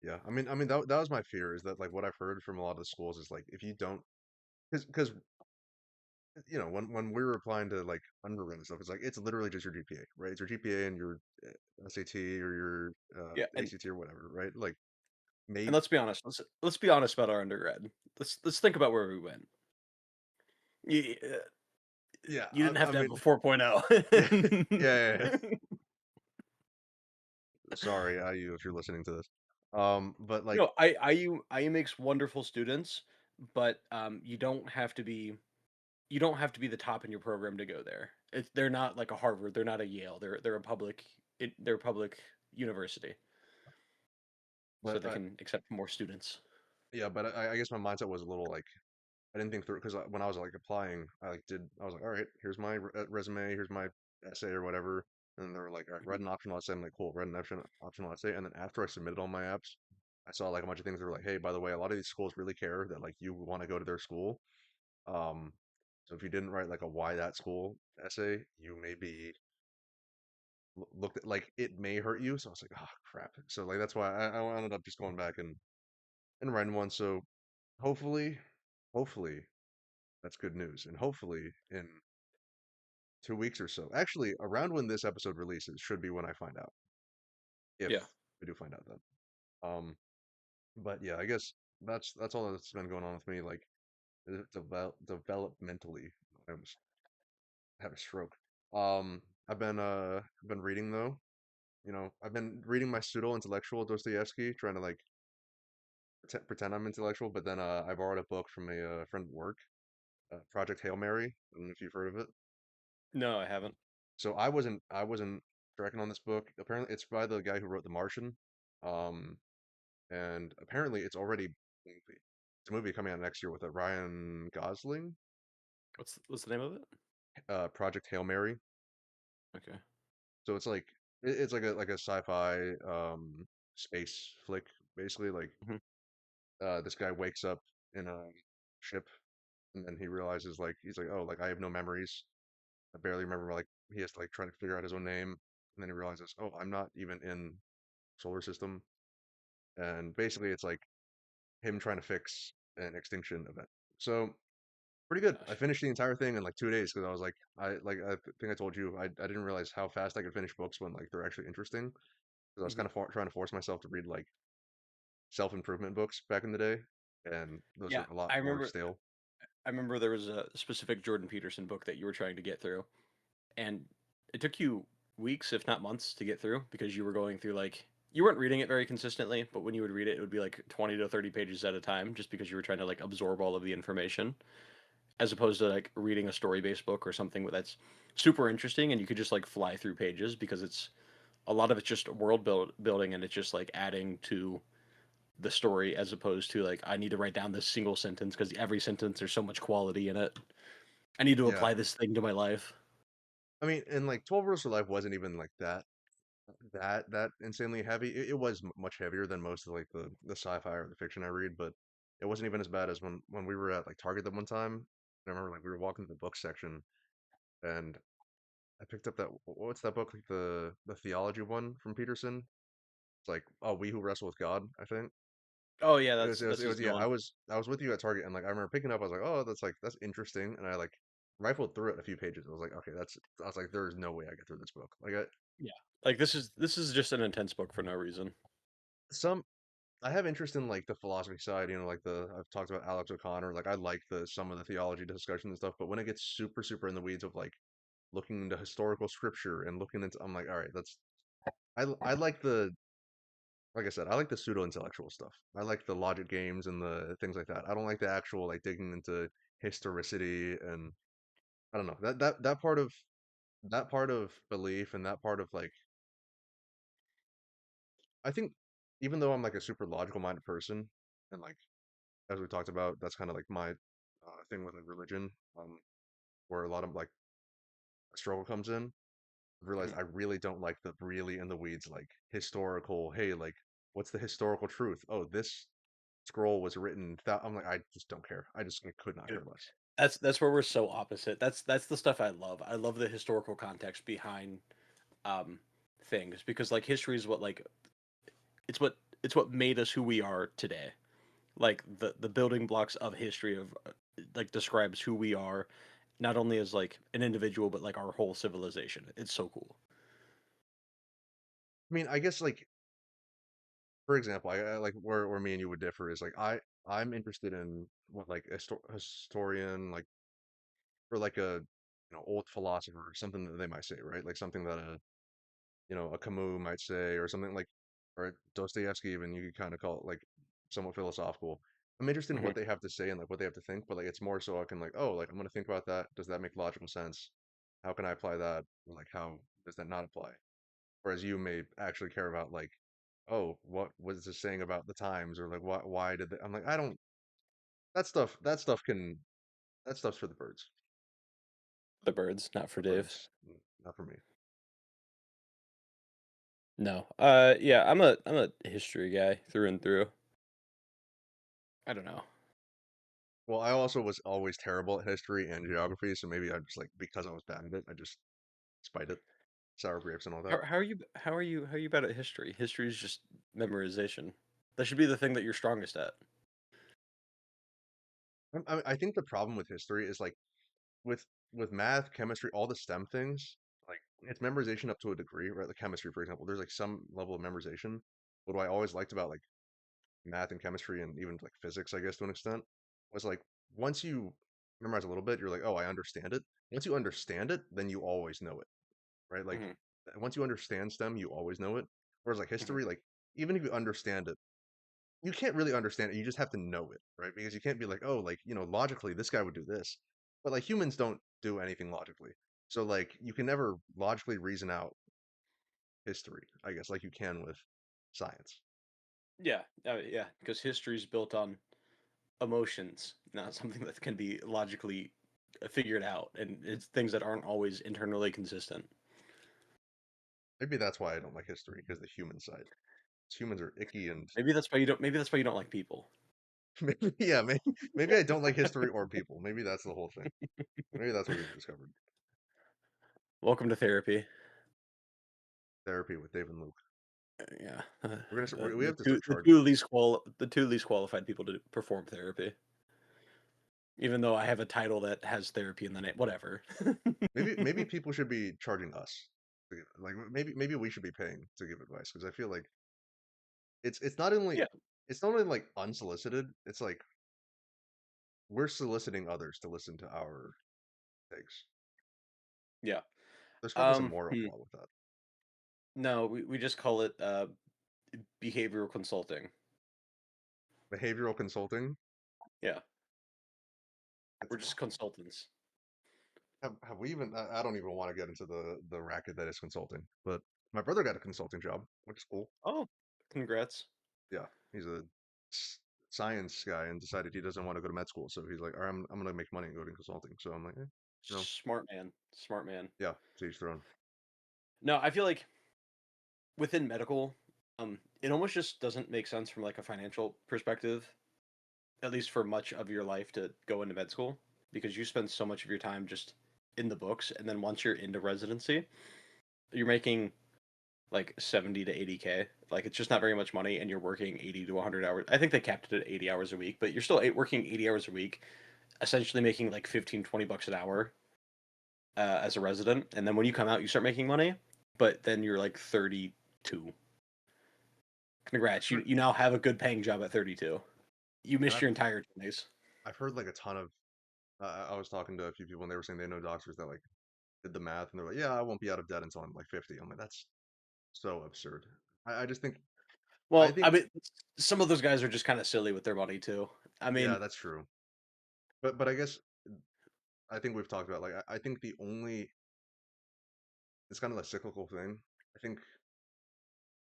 Yeah. I mean that was my fear is that like what I've heard from a lot of the schools is like if you don't because when we were applying to like undergrad and stuff, it's like it's literally just your GPA, right? It's your GPA and your SAT or your Yeah, ACT or whatever, right? Like and maybe let's be honest. Let's be honest about our undergrad. Let's think about where we went. You, yeah. you didn't have I to have mean a yeah, 4.0. yeah. Sorry, IU, if you're listening to this. But like, No, IU makes wonderful students, but you don't have to be the top in your program to go there. They're not like a Harvard, they're not a Yale. They're a public university, so but they can accept more students. yeah, but I guess my mindset was a little like I didn't think through because when I was like applying, I was like, all right, here's my resume, here's my essay or whatever, and they were like, all right, Mhm. write an optional essay. I'm like, cool, write an optional essay, and then after I submitted all my apps, I saw like a bunch of things that were like, hey, by the way, a lot of these schools really care that like you want to go to their school. Um, so if you didn't write like a why that school essay, you may be looked at like it may hurt you. So I was like, oh crap. So like that's why I ended up just going back and writing one. So hopefully, hopefully that's good news, and hopefully in 2 weeks or so. Actually, around when this episode releases should be when I find out if Yeah. I do find out then. Um, but yeah, I guess that's all that's been going on with me. Like developmentally, I almost had a stroke. I've been reading though. I've been reading my pseudo intellectual Dostoevsky, trying to like pretend I'm intellectual. But then I borrowed a book from a friend at work, Project Hail Mary. I don't know if you've heard of it. No, I haven't. So I wasn't tracking on this book. Apparently, it's by the guy who wrote The Martian, um, and apparently it's a movie coming out next year with a Ryan Gosling. What's the name of it? Project Hail Mary. Okay. So it's like it's like a sci-fi space flick, basically. Like Mhm. this guy wakes up in a ship, and then he realizes like he's like, oh, like I have no memories. I barely remember like he has to like try to figure out his own name, and then he realizes, oh, I'm not even in solar system. And basically it's like him trying to fix an extinction event. So pretty good. I Gosh. finished the entire thing in like 2 days because I was like I think I told you I didn't realize how fast I could finish books when like they're actually interesting because I was Mhm. kind of trying to force myself to read like self-improvement books back in the day, and those are Yeah, a lot more stale. I remember there was a specific Jordan Peterson book that you were trying to get through, and it took you weeks, if not months, to get through because you were going through like you weren't reading it very consistently, but when you would read it, it would be like 20 to 30 pages at a time, just because you were trying to like absorb all of the information, as opposed to like reading a story-based book or something that's super interesting and you could just like fly through pages because it's a lot of it's just building and it's just like adding to the story as opposed to like I need to write down this single sentence because every sentence there's so much quality in it. I need to Yeah. apply this thing to my life. I mean, and like 12 Rules for Life wasn't even like that insanely heavy. It was much heavier than most of like the sci-fi or the fiction I read, but it wasn't even as bad as when we were at like Target that one time. I remember like we were walking to the book section and I picked up that what's that book like the theology one from Peterson? It's like oh We Who Wrestle with God, I think. Oh yeah, It was it was that's it his was new yeah, one. I was with you at Target and like I remember picking up, I was like, oh that's interesting, and I like rifled through it a few pages. I was like, okay, that's I was like, there's no way I get through this book. Like Yeah. Like this is just an intense book for no reason. some I have interest in like the philosophy side, like I've talked about Alex O'Connor, like I like the some of the theology discussion and stuff, but when it gets super super in the weeds of like looking into historical scripture and looking into I'm like, all right, I like the like I said, I like the pseudo intellectual stuff. I like the logic games and the things like that. I don't like the actual like digging into historicity and I don't know. That part of belief and that part of like I think even though I'm like a super logical minded person and like as we talked about, that's kind of like my thing with like religion, where a lot of like struggle comes in. I realized Mhm. I really don't like the really in the weeds, like historical. Hey, like what's the historical truth? Oh, this scroll was written. I'm like, I just don't care. I could not care Dude, less. that's where we're so opposite. That's the stuff I love. I love the historical context behind um things because like history is what like it's what made us who we are today. Like the building blocks of history of like describes who we are, not only as like an individual but like our whole civilization. It's so cool. I mean, I guess like for example, I like where me and you would differ is like I'm interested in what like a historian like or like a old philosopher or something that they might say, right? Like something that a Camus might say or something like or Dostoevsky even you could kind of call it like somewhat philosophical. I'm interested in Hmm. what they have to say and like what they have to think, but like it's more so I can like, oh, like I'm gonna think about that. Does that make logical sense? How can I apply that? Or like how does that not apply? Whereas you may actually care about like, oh, what was this saying about the times or like why did they I'm like, I don't that stuff's for the birds. The birds, not for The Dave. birds. Not for me. No. Yeah, I'm a history guy through and through. I don't know. Well, I also was always terrible at history and geography, so maybe I just like because I was bad at it, I just spite it. Sour grapes and all that. How are you bad at history? History is just memorization. That should be the thing that you're strongest at. I think the problem with history is like with with math, chemistry, all the STEM things, like it's memorization up to a degree, right? Like chemistry, for example, there's like some level of memorization. What I always liked about like math and chemistry and even like physics, I guess to an extent, was like once you memorize a little bit, you're like, oh, I understand it. Once you understand it, then you always know it, right? Like Hmm. once you understand STEM, you always know it. Whereas like Hmm. history, like even if you understand it, you can't really understand it. You just have to know it, right? Because you can't be like, oh, like, logically this guy would do this. But like humans don't do anything logically. So like you can never logically reason out history, I guess, like you can with science. Yeah, yeah, because history is built on emotions, not something that can be logically figured out, and it's things that aren't always internally consistent. Maybe that's why I don't like history, because the human side. Humans are icky and Maybe that's why you don't. Maybe that's why you don't like people. maybe yeah, maybe I don't like history or people. Maybe that's the whole thing. Maybe that's what we've discovered. Welcome to therapy. Therapy with Dave and Luke. Yeah, We're gonna we the have to two start the charging. two least qualified people to perform therapy. Even though I have a title that has therapy in the name, whatever. Maybe people should be charging us. Like maybe we should be paying to give advice because I feel like it's not only Yeah, it's not only like unsolicited. It's like we're soliciting others to listen to our takes. yeah. There's probably some moral Hmm. flaw with that. No, we just call it behavioral consulting. Behavioral consulting. Yeah, It's we're just consultants. have we even? I don't even want to get into the racket that is consulting. But my brother got a consulting job, which is cool. Oh, congrats. Yeah, he's a science guy and decided he doesn't want to go to med school. So he's like, all right, I'm gonna make money and go to consulting. So I'm like, you know, Smart man. Smart man. yeah, to each their own. No, I feel like within medical, it almost just doesn't make sense from like a financial perspective, at least for much of your life to go into med school because you spend so much of your time just in the books, and then once you're into residency, you're making like 70 to 80K. Like it's just not very much money, and you're working 80 to 100 hours. I think they capped it at 80 hours a week, but you're still working 80 hours a week, essentially making like 15, $20 an hour as a resident. And then when you come out, you start making money, but then you're like 32. Congrats, you now have a good paying job at 32. You And missed your entire 20s. I've heard like a ton of. I was talking to a few people and they were saying they know doctors that like did the math and they're like, yeah, I won't be out of debt until I'm like 50. I'm like, that's so absurd. I just think I Well, I think mean, some of those guys are just kind of silly with their money too. I yeah, mean, that's true. But I guess I think we've talked about like I think the only it's kind of a cyclical thing. I think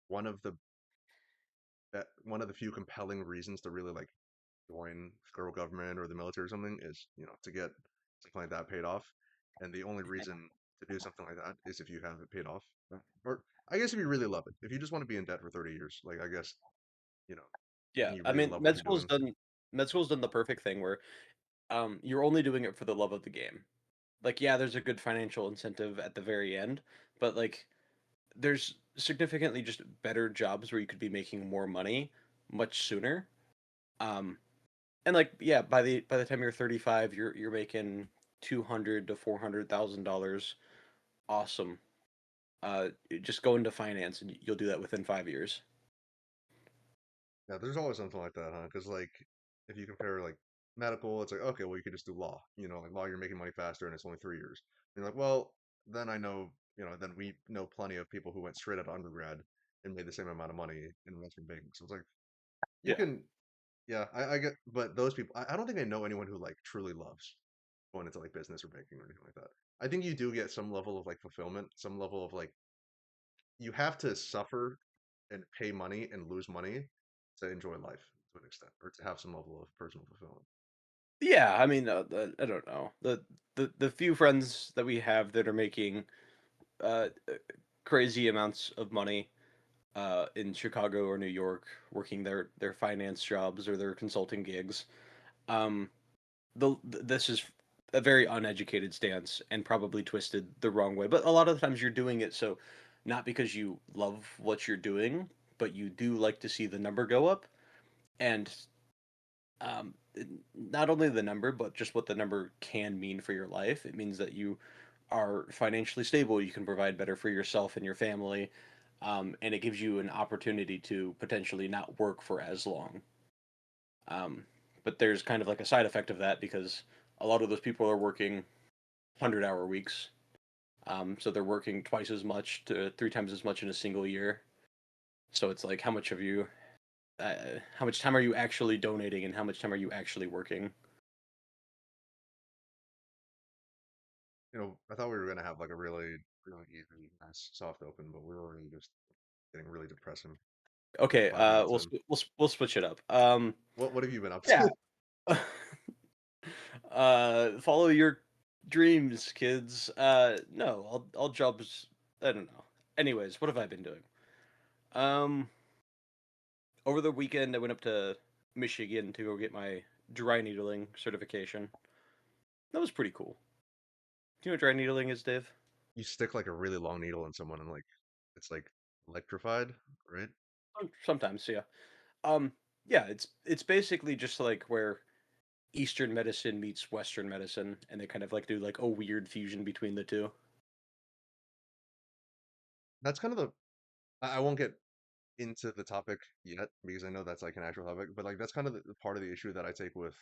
one of the one of the few compelling reasons to really like join federal government or the military or something is to get something like that paid off, and the only reason to do something like that is if you have it paid off. Or I guess if you really love it, if you just want to be in debt for 30 years, like I guess you know, yeah, and you I really mean, love what you're doing. med school's done the perfect thing where you're only doing it for the love of the game. Like, yeah, there's a good financial incentive at the very end, but like, there's significantly just better jobs where you could be making more money much sooner. Um, and like yeah, by the time you're 35, you're making 200 to $400,000. Awesome. Just go into finance and you'll do that within 5 years. Yeah, there's always something like that, huh? Because like if you compare like medical, it's like okay, well you could just do law. Like law, you're making money faster, and it's only 3 years. And you're like, well, then I know, then we know plenty of people who went straight out of undergrad and made the same amount of money in investment banking. So it's like you Yeah. can, yeah, I get, but those people, I don't think I know anyone who like truly loves going into like business or banking or anything like that. I think you do get some level of like fulfillment, some level of like you have to suffer and pay money and lose money to enjoy life to an extent, or to have some level of personal fulfillment. Yeah, I mean, I don't know. The few friends that we have that are making crazy amounts of money in Chicago or New York, working their finance jobs or their consulting gigs. Um, this is a very uneducated stance and probably twisted the wrong way. But a lot of the times you're doing it so not because you love what you're doing, but you do like to see the number go up. And um, not only the number, but just what the number can mean for your life. It means that you are financially stable. You can provide better for yourself and your family. And it gives you an opportunity to potentially not work for as long. Um, but there's kind of like a side effect of that because a lot of those people are working 100-hour weeks. So they're working twice as much to three times as much in a single year. So it's like, how much time are you actually donating, and how much time are you actually working? I thought we were gonna have like a really, really easy, nice, soft open, but we're already just getting really depressing. Like Okay, 5 minutes in. we'll switch it up. What have you been up Yeah. to? Follow your dreams, kids. No, all jobs. I don't know. Anyways, what have I been doing? Um, Over the weekend, I went up to Michigan to go get my dry needling certification. That was pretty cool. Do you know what dry needling is, Dave? You stick like a really long needle in someone and like it's like electrified, right? Sometimes, yeah. Um, yeah, it's basically just like where Eastern medicine meets Western medicine, and they kind of like do like a weird fusion between the two. That's kind of the I won't get into the topic yet because I know that's like an actual topic, but like that's kind of the part of the issue that I take with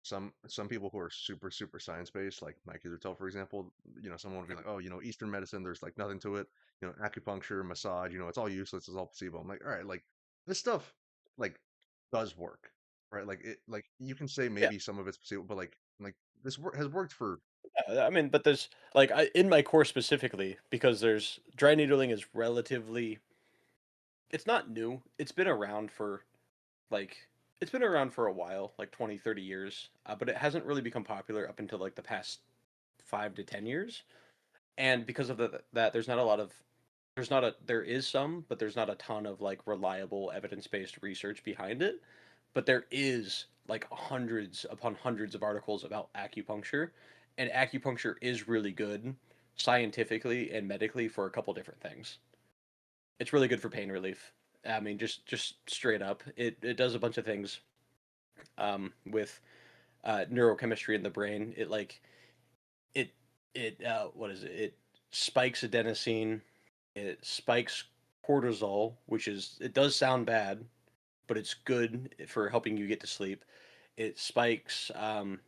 some people who are super science based, like my kids would tell, for example, someone would be like, oh, Eastern medicine, there's like nothing to it. Acupuncture, massage, it's all useless, it's all placebo. I'm like, all right, like this stuff like does work, right? Like like you can say Yeah, maybe some of it's placebo, but like this has worked for. yeah. I mean, but there's like in my course specifically because there's dry needling is relatively. It's not new. Like it's been around for a while, like 20, 30 years, but it hasn't really become popular up until like the past 5 to 10 years. And because of that, there is some, but there's not a ton of like reliable evidence-based research behind it. But there is like hundreds upon hundreds of articles about acupuncture, and acupuncture is really good scientifically and medically for a couple different things. It's really good for pain relief. I mean, just straight up, it does a bunch of things with neurochemistry in the brain. It what is it? It spikes adenosine. It spikes cortisol, which is it does sound bad, but it's good for helping you get to sleep. It spikes.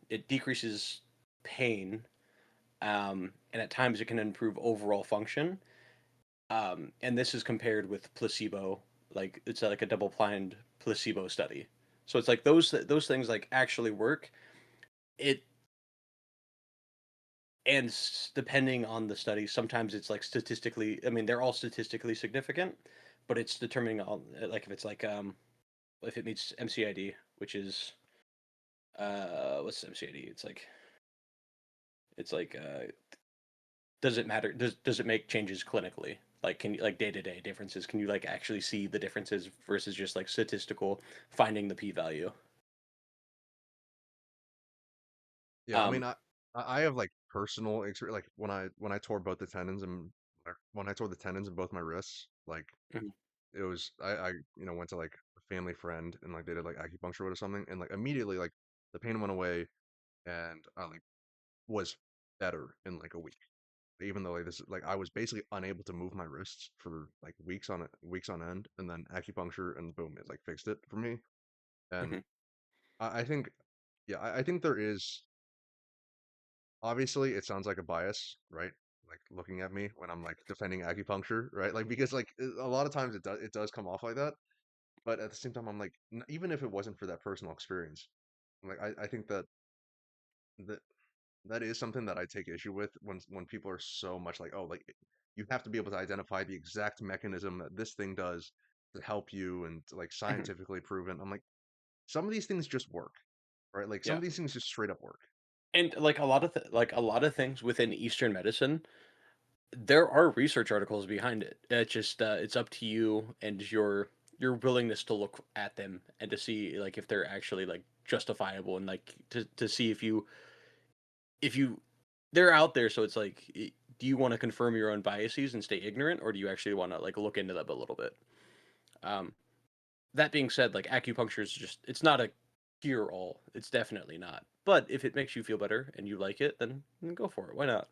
It decreases pain, and at times it can improve overall function. And this is compared with placebo. Like it's like a double-blind placebo study. So it's like those things like actually work. It and depending on the study, sometimes it's like statistically. I mean, they're all statistically significant, but it's determining on like if it's like if it meets MCID, which is what's MCID? It's like does it matter? Does it make changes clinically? Like can you like day-to-day differences? Can you like actually see the differences versus just like statistical finding the p-value? Yeah, I mean, Um I have like personal experience, like when I tore both the tendons in when I tore the tendons in both my wrists, like Mhm. it was I went to like a family friend and like they did like acupuncture or something and like immediately like the pain went away and I like was better in like a week. Even though like this like I was basically unable to move my wrists for like weeks on end, and then acupuncture and boom, it like fixed it for me. And Mhm. I think yeah, I think there is obviously it sounds like a bias, right? Like looking at me when I'm like defending acupuncture, right? Like because like a lot of times it does come off like that, but at the same time I'm like even if it wasn't for that personal experience, like I think that that is something that I take issue with when people are so much like, oh, like you have to be able to identify the exact mechanism that this thing does to help you and like Mhm. scientifically proven. I'm like, some of these things just work, right? Like some Yeah. of these things just straight up work. And like a lot of things within Eastern medicine, there are research articles behind it. It's just it's up to you and your willingness to look at them and to see like if they're actually like justifiable and like to see if you they're out there. So it's like, do you want to confirm your own biases and stay ignorant, or do you actually want to like look into them a little bit? Um, that being said, like acupuncture is just it's not a cure all. It's definitely not. But if it makes you feel better and you like it, then go for it. Why not?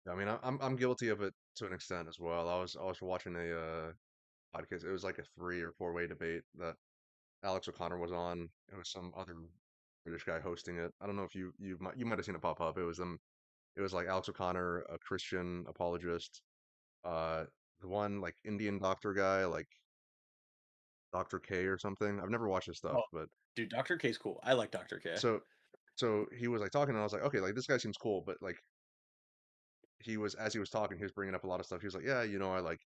I mean, I'm guilty of it to an extent as well. I was watching a podcast. It was like a 3 or 4 way debate that Alex O'Connor was on. It was some other British guy hosting it. I don't know if you might have seen it pop up. It was them. It was like Alex O'Connor, a Christian apologist, uh, the one like Indian doctor guy, like Dr. K or something. I've never watched his stuff, Oh, but dude, Dr. K's cool. I like Dr. K. so so he was like talking, and I was like, okay, like this guy seems cool, but like he was as he was talking, he was bringing up a lot of stuff. He was like, yeah, I like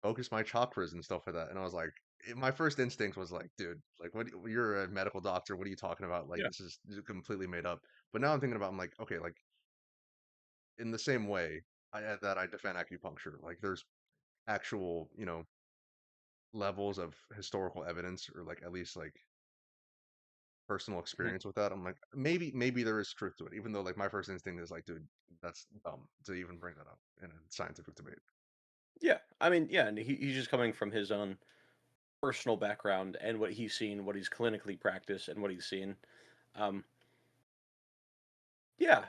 focus my chakras and stuff like that, and I was like, my first instinct was like, dude, like what? You're a medical doctor. What are you talking about? Like Yeah. this is completely made up. But now I'm thinking about, I'm like, okay, like in the same way that I defend acupuncture, like there's actual, levels of historical evidence or like at least like personal Mhm. experience with that. I'm like, maybe there is truth to it, even though like my first instinct is like, dude, that's dumb to even bring that up in a scientific debate. Yeah. I mean, yeah, and he's just coming from his own personal background and what he's seen, what he's clinically practiced, and what he's seen. Um, yeah,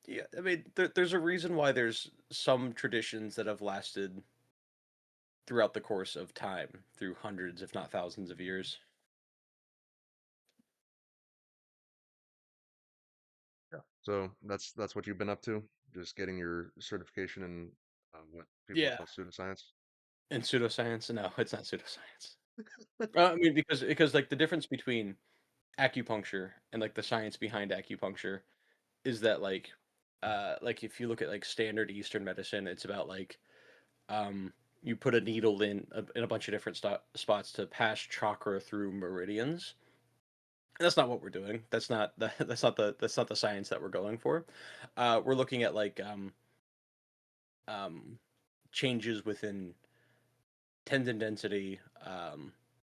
yeah. I mean, there's a reason why there's some traditions that have lasted throughout the course of time, through hundreds, if not thousands, of years. Yeah. So that's what you've been up to, just getting your certification in what people would Yeah, call pseudoscience. and pseudoscience. No, it's not pseudoscience. I mean, because like the difference between acupuncture and like the science behind acupuncture is that like if you look at like standard Eastern medicine, it's about like um you put a needle in a bunch of different spots to pass chakra through meridians. And that's not what we're doing. That's not that's not the science that we're going for. We're looking at like um changes within tendon density.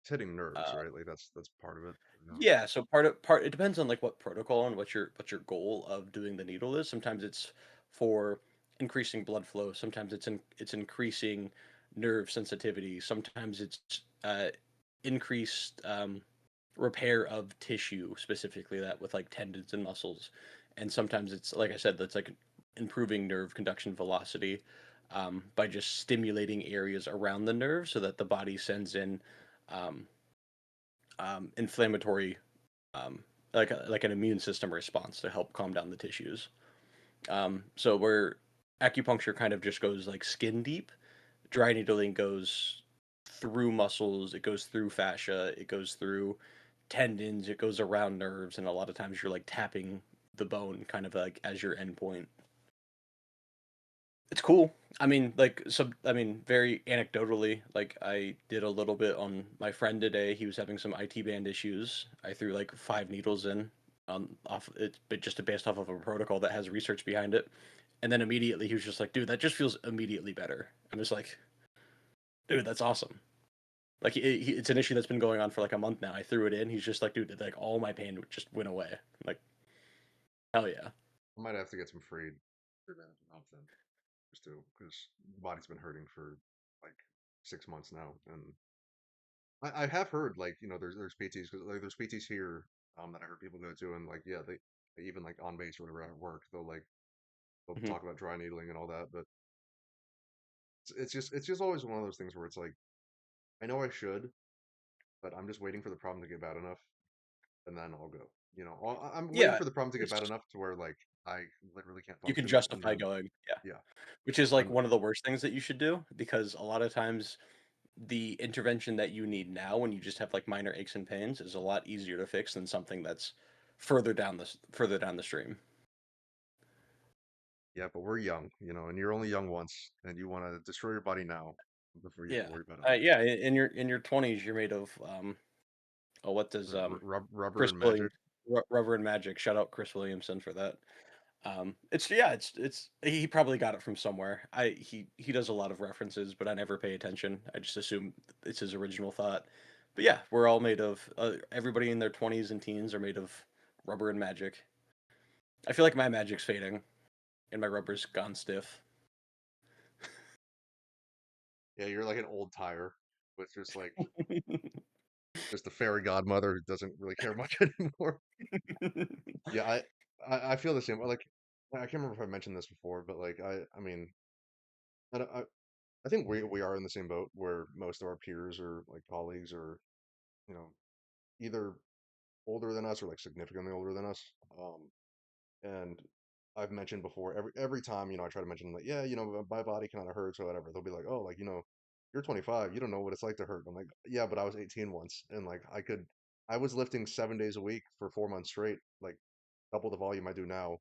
It's hitting nerves, Uh, right? Like that's part of it. yeah, so part it depends on like what protocol and what your goal of doing the needle is. Sometimes it's for increasing blood flow. Sometimes it's increasing nerve sensitivity. Sometimes it's increased repair of tissue, specifically that with like tendons and muscles. And sometimes it's like I said, that's like improving nerve conduction velocity by just stimulating areas around the nerve so that the body sends in um, inflammatory like an immune system response to help calm down the tissues. So where acupuncture kind of just goes like skin deep, dry needling goes through muscles, it goes through fascia, it goes through tendons, it goes around nerves, and a lot of times you're like tapping the bone kind of like as your endpoint. It's cool. I mean, like, I mean, very anecdotally, like, I did a little bit on my friend today. He was having some IT band issues. I threw like 5 needles in, off it, but just based off of a protocol that has research behind it. And then immediately he was just like, "Dude, that just feels immediately better." I'm just like, "Dude, that's awesome." Like, it's an issue that's been going on for like a month now. I threw it in. He's just like, "Dude, like all my pain just went away." I'm like, hell yeah. I might have to get some free for that option. just to because the body's been hurting for like 6 months now, and I have heard like there's PTs because like there's PTs here that I heard people go to, and like yeah they even like on base or whatever at work they'll Hmm. talk about dry needling and all that, but it's just always one of those things where it's like I know I should, but I'm just waiting for the problem to get bad enough, and then I'll go. I'm waiting Yeah, for the problem to get bad it's enough to where like I literally can't you can function, and justify then going. Yeah, yeah, which is like and one of the worst things that you should do because a lot of times the intervention that you need now when you just have like minor aches and pains is a lot easier to fix than something that's further down the stream. yeah, but we're young, and you're only young once, and you want to destroy your body now before you have to Yeah. worry about it later. Yeah, in your 20s you're made of oh what does Rubber Chris and Williams magic. Rubber and Magic. Shout out Chris Williamson for that. It's yeah, it's he probably got it from somewhere. He does a lot of references, but I never pay attention. I just assume it's his original thought. But yeah, we're all made of everybody in their 20s and teens are made of rubber and magic. I feel like my magic's fading and my rubber's gone stiff. Yeah, you're like an old tire with just a fairy godmother who doesn't really care much anymore. Yeah, I feel the same. Like I can't remember if I mentioned this before, but like I mean I don't- I think we are in the same boat where most of our peers or like colleagues are you know either older than us or like significantly older than us. And I've mentioned before every time I try to mention like yeah my body kind of hurts or whatever, they'll be like oh like you're 25, you don't know what it's like to hurt. I'm like yeah, but I was 18 once, and like I was lifting 7 days a week for 4 months straight, like double the volume I do now,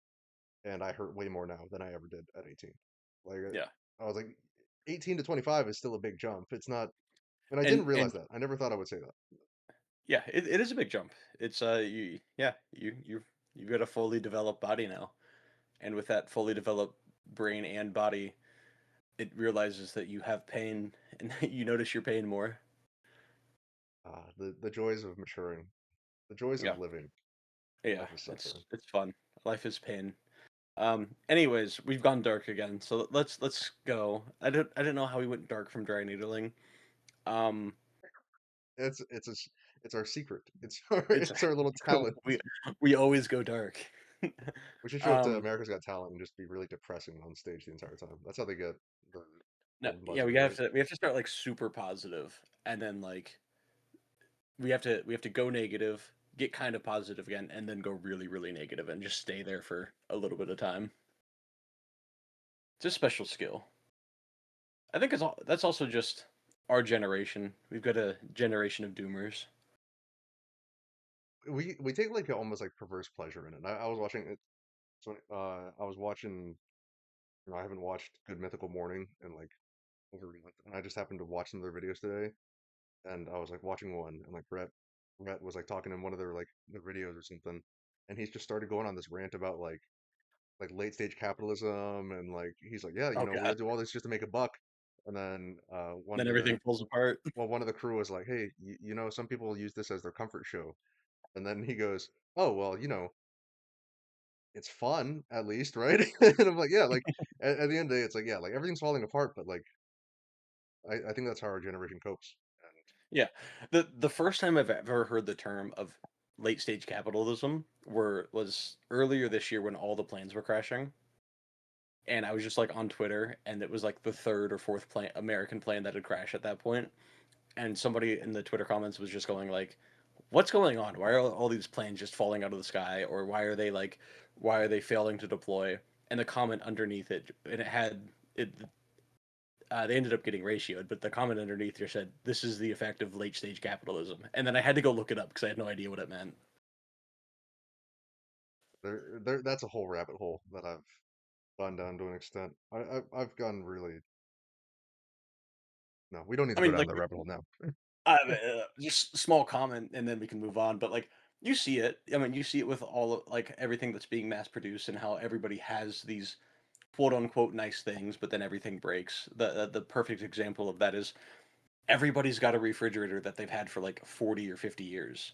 and I hurt way more now than I ever did at 18. Like Yeah. I was like 18 to 25 is still a big jump. It's not, and I didn't And realize that. I never thought I would say that. yeah, it is a big jump. It's you yeah, you've got a fully developed body now. And with that fully developed brain and body, it realizes that you have pain and you notice your pain more. The joys of maturing, the joys Yeah. of living. Yeah, Life is suffering. it's fun. Life is pain. Anyways, we've gone dark again. So let's go. I don't know how we went dark from dry needling. Um It's it's a, s- it's our secret. It's our it's it's our little talent. we we always go dark. We should show up to um America's Got Talent and just be really depressing on stage the entire time. That's how they get the no, golden yeah, buzzer, right? we have to start like super positive and then like we have to go negative, get kind of positive again, and then go really, really negative and just stay there for a little bit of time. It's a special skill. I think that's also just our generation. We've got a generation of doomers. We take like almost like perverse pleasure in it. I was watching it. So I was watching. I haven't watched Good Mythical Morning in like over a month, and I just happened to watch some of their videos today, and I was like watching one, and like Brett was like talking in one of their videos or something, and he's just started going on this rant about like late stage capitalism, and like he's like yeah Oh we're god. gonna do all this just to make a buck, and then Then everything falls apart. one of the crew was like hey some people use this as their comfort show, and then he goes oh well it's fun at least, right? And I'm like yeah like at the end of the day it's like yeah like everything's falling apart, but like I think that's how our generation copes. And Yeah. The first time I've ever heard the term of late stage capitalism was earlier this year when all the planes were crashing. And I was just like on Twitter and it was like the third or fourth plane American plane that had crashed at that point. And somebody in the Twitter comments was just going like, "What's going on? Why are all these planes just falling out of the sky? Or why are they failing to deploy?" And the comment underneath it, and it had it. They ended up getting ratioed, but the comment underneath here said, "This is the effect of late stage capitalism." And then I had to go look it up because I had no idea what it meant. that's a whole rabbit hole that I've gone down to an extent. I've gone really no, we don't need I to go mean, down like that rabbit hole now. just a small comment, and then we can move on. But like you see it. I mean, you see it with all of, like everything that's being mass produced and how everybody has these quote unquote nice things, but then everything breaks. The perfect example of that is everybody's got a refrigerator that they've had for like 40 or 50 years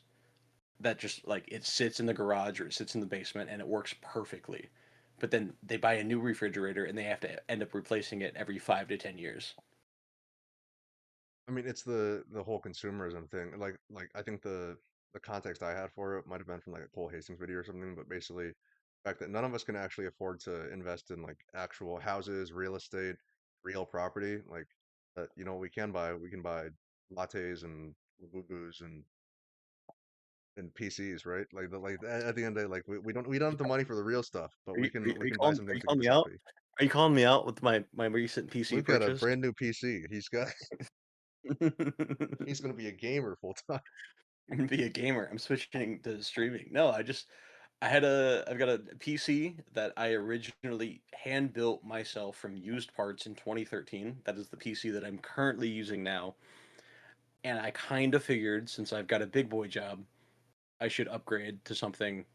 that just like it sits in the garage or it sits in the basement and it works perfectly. but then they buy a new refrigerator and they have to end up replacing it every 5 to 10 years. I mean, it's the whole consumerism thing. Like I think the context I had for it might have been from like a Cole Hastings video or something, but basically the fact that none of us can actually afford to invest in like actual houses, real estate, real property. Like that, we can buy lattes and boo and PCs, right? At the end of the day, like we don't have the money for the real stuff, but Are we you can buy calling some are things you to keep calling us me out? happy. Are you calling me out with my recent PC Luke got a purchase? brand new PC. He's gonna be a gamer full time. Be a gamer. I'm switching to streaming. No, I've got a PC that I originally hand built myself from used parts in 2013. That is the PC that I'm currently using now. And I kind of figured since I've got a big boy job, I should upgrade to something,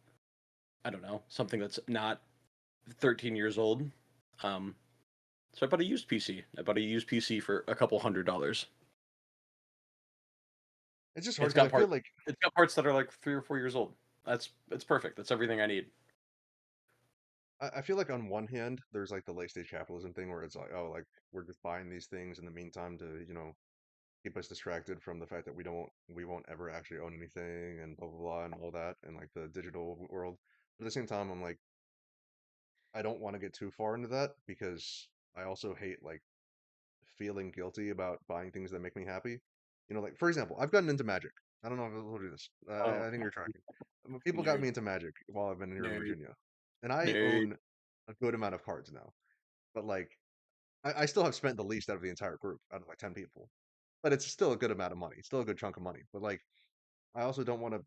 I don't know, something that's not 13 years old. Um, so I bought a used PC. I bought a used PC for a couple $100. It's just hard It's because I got feel parts. like It's got parts that are like 3 or 4 years old. That's perfect. That's everything I need. I feel like on one hand, there's like the late stage capitalism thing where it's like, oh, like we're just buying these things in the meantime to, keep us distracted from the fact that we won't ever actually own anything and blah blah blah and all that and like the digital world. But at the same time, I'm like, I don't want to get too far into that because I also hate like feeling guilty about buying things that make me happy. Like for example, I've gotten into magic. I don't know if I told you this. Oh, I think you're tracking. People got nerd, me into magic while I've been here in nerd, Virginia, and I nerd. own a good amount of cards now. But like, I still have spent the least out of the entire group, out of like 10 people. But it's still a good amount of money. It's still a good chunk of money. But like, I also don't want to.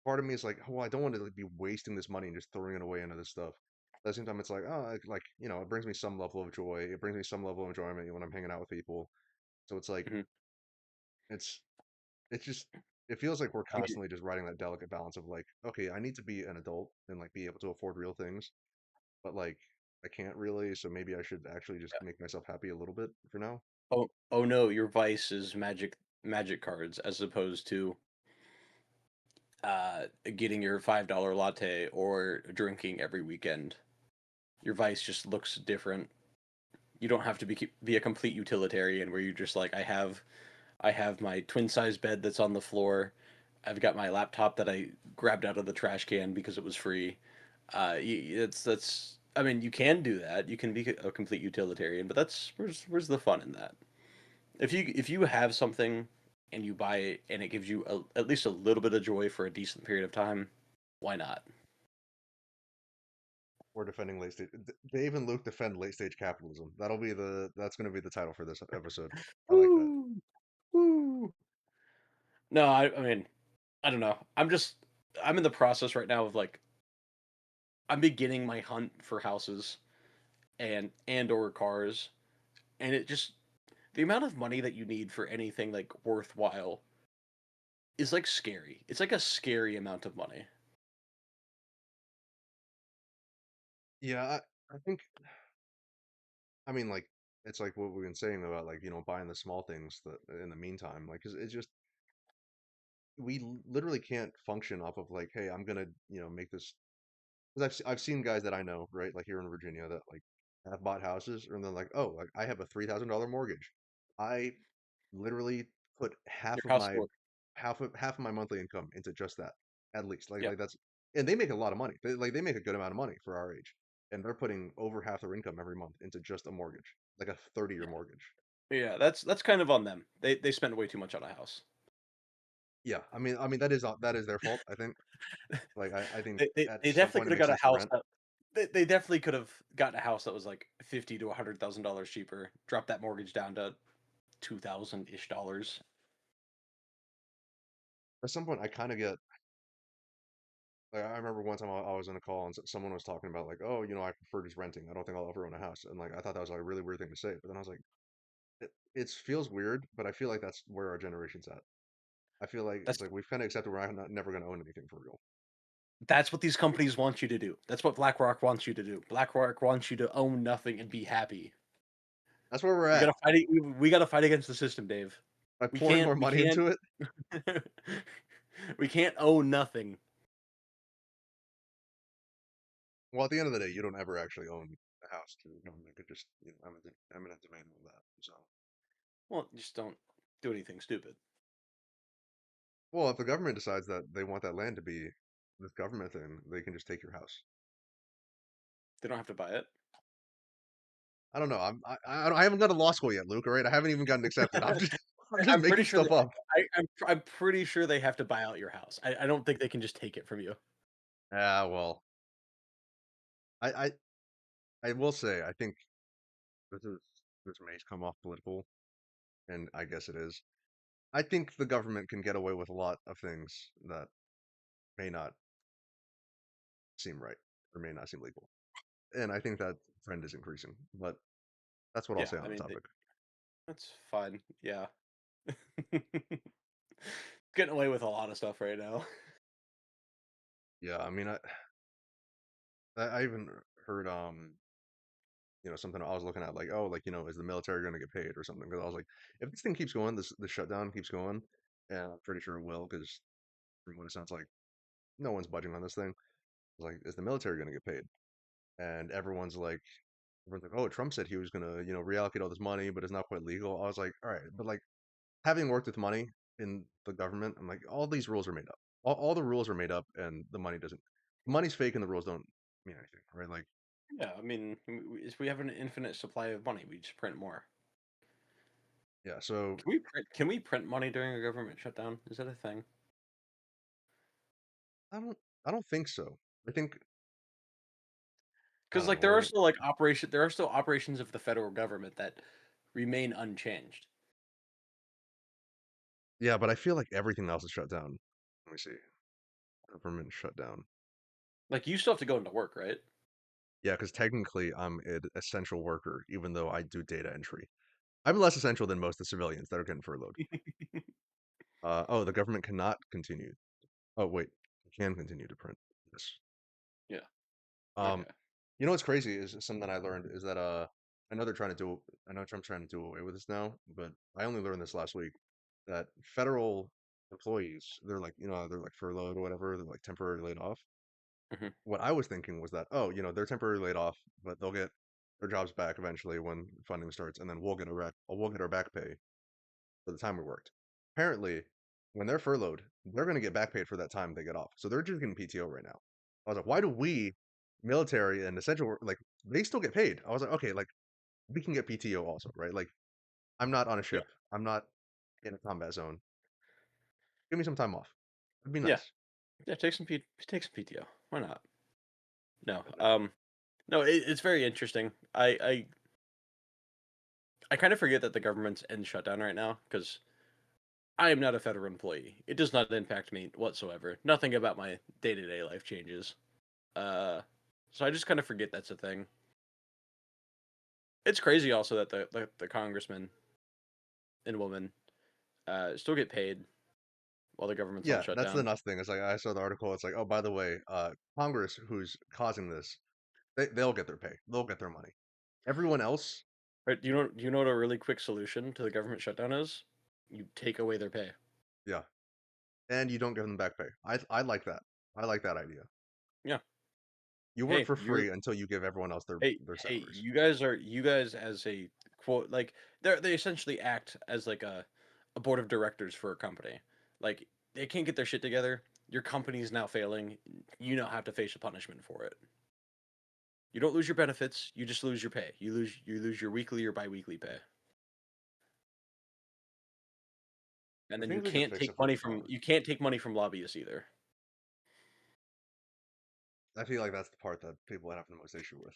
Part of me is like, oh, I don't want to like, be wasting this money and just throwing it away into this stuff. At the same time, it's like, oh, it brings me some level of joy. It brings me some level of enjoyment when I'm hanging out with people. So it's like, Mhm. it's it's just it feels like we're I mean, constantly just riding that delicate balance of like, okay, I need to be an adult and like be able to afford real things, but like I can't really, so maybe I should actually just make myself happy a little bit for now. oh no, your vice is magic cards as opposed to getting your $5 latte or drinking every weekend. Your vice just looks different. You don't have to be a complete utilitarian where you're just like I have my twin size bed that's on the floor. I've got my laptop that I grabbed out of the trash can because it was free. That's. I mean, you can do that. You can be a complete utilitarian, but that's where's the fun in that? If you have something and you buy it and it gives you at least a little bit of joy for a decent period of time, why not? We're defending late stage. Dave and Luke defend late stage capitalism. That's going to be the title for this episode. I like that. Woo! Woo! No, I mean, I don't know. I'm in the process right now of like I'm beginning my hunt for houses and or cars, and it just the amount of money that you need for anything like worthwhile is like scary. It's like a scary amount of money. Yeah, I think I mean like it's like what we've been saying about like buying the small things that in the meantime, like 'cause it's just literally can't function off of like, hey, I'm gonna make this. Because I've seen guys that I know, right, like here in Virginia, that like have bought houses, and they're like, oh, like I have a $3,000 mortgage. I literally put Your house store. half of my monthly income into just that, at least. Like Yeah. like that's and they make a lot of money. They make a good amount of money for our age, and they're putting over half their income every month into just a mortgage, like a 30-year Yeah. mortgage. Yeah, that's kind of on them. They spend way too much on a house. Yeah, I mean that is their fault. I think. Like I think at They some definitely point it could have makes got a sense to house rent. that they definitely could have gotten a house that was like 50 to $100,000 cheaper. Drop that mortgage down to 2,000 ish dollars. At some point I kind of get. Like, I remember one time I was on a call and someone was talking about like, oh, I prefer just renting. I don't think I'll ever own a house. And like, I thought that was like a really weird thing to say. But then I was like, it feels weird, but I feel like that's where our generation's at. I feel like it's That's like we've kind of accepted we're not never going to own anything for real. that's what these companies want you to do. That's what BlackRock wants you to do. BlackRock wants you to own nothing and be happy. That's where we're We at. gotta fight. We gotta fight against the system, Dave. By We pouring can't. more We money can't. into it, we can't own nothing. Well, at the end of the day, you don't ever actually own the house. The government could just, eminent domain all that. So, Well, just don't do anything stupid. well, if the government decides that they want that land to be this government thing, they can just take your house. They don't have to buy it. I don't know. I haven't gone to law school yet, Luke. All right, I haven't even gotten accepted. I'm just I'm pretty making sure stuff that up. I'm pretty sure they have to buy out your house. I don't think they can just take it from you. Ah, well, I, I, I will say, I think this is this may come off political, and I guess it is. I think the government can get away with a lot of things that may not seem right or may not seem legal, and I think that trend is increasing. But that's what I'll Yeah, say I on the mean topic. that's fine. Yeah, getting away with a lot of stuff right now. Yeah, I mean, I even heard something I was looking at like, oh, like, is the military going to get paid or something? Because I was like, if this thing keeps going, the shutdown keeps going, and I'm pretty sure it will, because from what it sounds like, no one's budging on this thing. I was like, is the military going to get paid? And everyone's like, oh, Trump said he was going to, reallocate all this money, but it's not quite legal. I was like, all right, but like having worked with money in the government, I'm like, all these rules are made up. All the rules are made up, and the money doesn't. Money's fake, and the rules don't mean anything, right? Like, Yeah, I mean, we have an infinite supply of money. We just print more. yeah. So Can we print money during a government shutdown? Is that a thing? I don't, I don't think so. I think I Because don't like know. Let me. there are still operations of the federal government that remain unchanged. Yeah, but I feel like everything else is shut down. Let me see. Government shut down. Like you still have to go into work, right? Yeah, because technically I'm an essential worker, even though I do data entry. I'm less essential than most of the civilians that are getting furloughed. Oh, the government cannot continue. Oh, wait, it can continue to print. Yes. Yeah. Um, Okay. what's crazy is something I learned is that I know they're trying to do. I know Trump's trying to do away with this now, but I only learned this last week that federal employees, they're like furloughed or whatever, they're like temporarily laid off. Hmm. What I was thinking was that, oh, they're temporarily laid off, but they'll get their jobs back eventually when funding starts, and then we'll get our back pay for the time we worked. Apparently, when they're furloughed, they're going to get back paid for that time they get off. So they're just getting PTO right now. I was like, why do we, military and essential like they still get paid? I was like, okay, like we can get PTO also, right? Like I'm not on a Yeah. ship, I'm not in a combat zone. Give me some time off. It'd be Yeah. nice. Yeah. Take some PTO. Why not? No. But no. No. It's very interesting. I kind of forget that the government's in shutdown right now because I am not a federal employee. It does not impact me whatsoever. Nothing about my day to day life changes. Uh, so I just kind of forget that's a thing. It's crazy also that the congressmen and women still get paid while the government's on Yeah, that's the shutdown. nuts thing. It's like I saw the article. It's like, oh, by the way, Congress, who's causing this, they'll get their pay. They'll get their money. Everyone else, Right? Do you know what a really quick solution to the government shutdown is? You take away their pay. yeah, and you don't give them back pay. I like that. I like that idea. Yeah. You work Hey, for you're free until you give everyone else their hey, salaries. you guys as a quote like they essentially act as like a board of directors for a company. Like they can't get their shit together. Your company's now failing. You now have to face a punishment for it. You don't lose your benefits. You just lose your pay. You lose your weekly or biweekly pay. And I then you think we could can't fix take it for money the from college. lobbyists either. I feel like that's the part that people have the most issue with.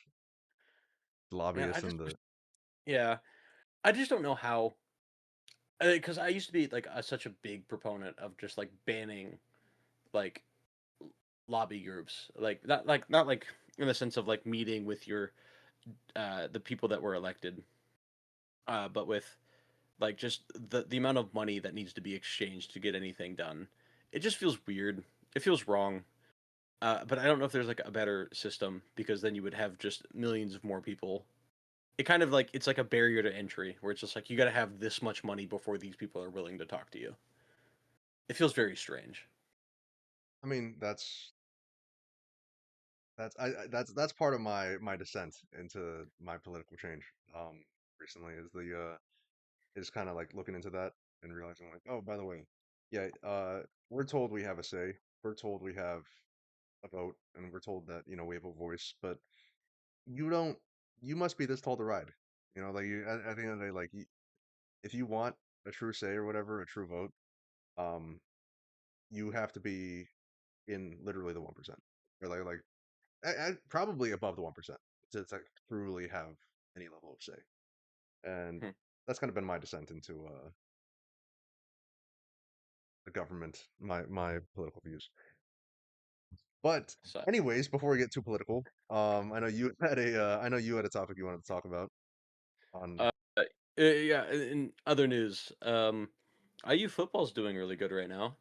The Man, I lobbyists just and the yeah, I just don't know how because I used to be like such a big proponent of just like banning like lobby groups, like not like in the sense of like meeting with your the people that were elected, but with like just the amount of money that needs to be exchanged to get anything done. It just feels weird. It feels wrong. But I don't know if there's like a better system because then you would have just millions of more people. It kind of like it's like a barrier to entry where it's just like you got to have this much money before these people are willing to talk to you. It feels very strange. I mean, that's that's part of my descent into my political change. Recently is kind of like looking into that and realizing like, oh, by the way, yeah, we're told we have a say, we're told we have a vote, and we're told that we have a voice, but you don't. You must be this tall to ride. Like at the end of the day, like if you want a true say or whatever, a true vote, um, you have to be in literally the 1%, or like probably above the 1% to like truly have any level of say. And Hmm. that's kind of been my descent into the government, my political views. But So, anyways, before we get too political, I know you had a topic you wanted to talk about on. uh, yeah. In other news, IU football's doing really good right now.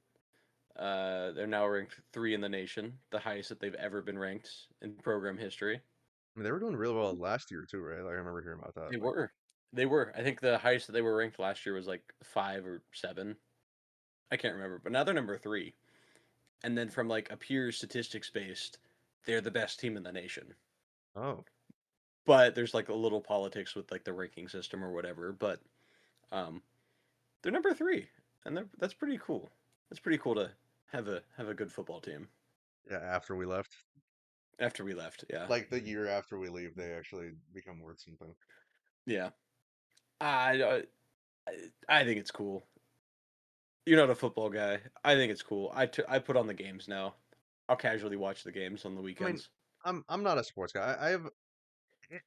They're now ranked three in the nation, the highest that they've ever been ranked in program history. I mean, they were doing really well last year too, right? Like I remember hearing about that. They Like, were. They were. I think the highest that they were ranked last year was like 5 or 7. I can't remember, but now they're number three. And then from like a pure statistics based, they're the best team in the nation. oh But there's like a little politics with like the ranking system or whatever. But um, they're number three, and that's pretty cool. That's pretty cool to have a good football team yeah, after we left, after we left. Yeah, like the year after we leave, they actually become worth something. yeah. I I think it's cool. You're not a football guy. I think it's cool. I put on the games now. I'll casually watch the games on the I mean, weekends. I'm not a sports guy. I have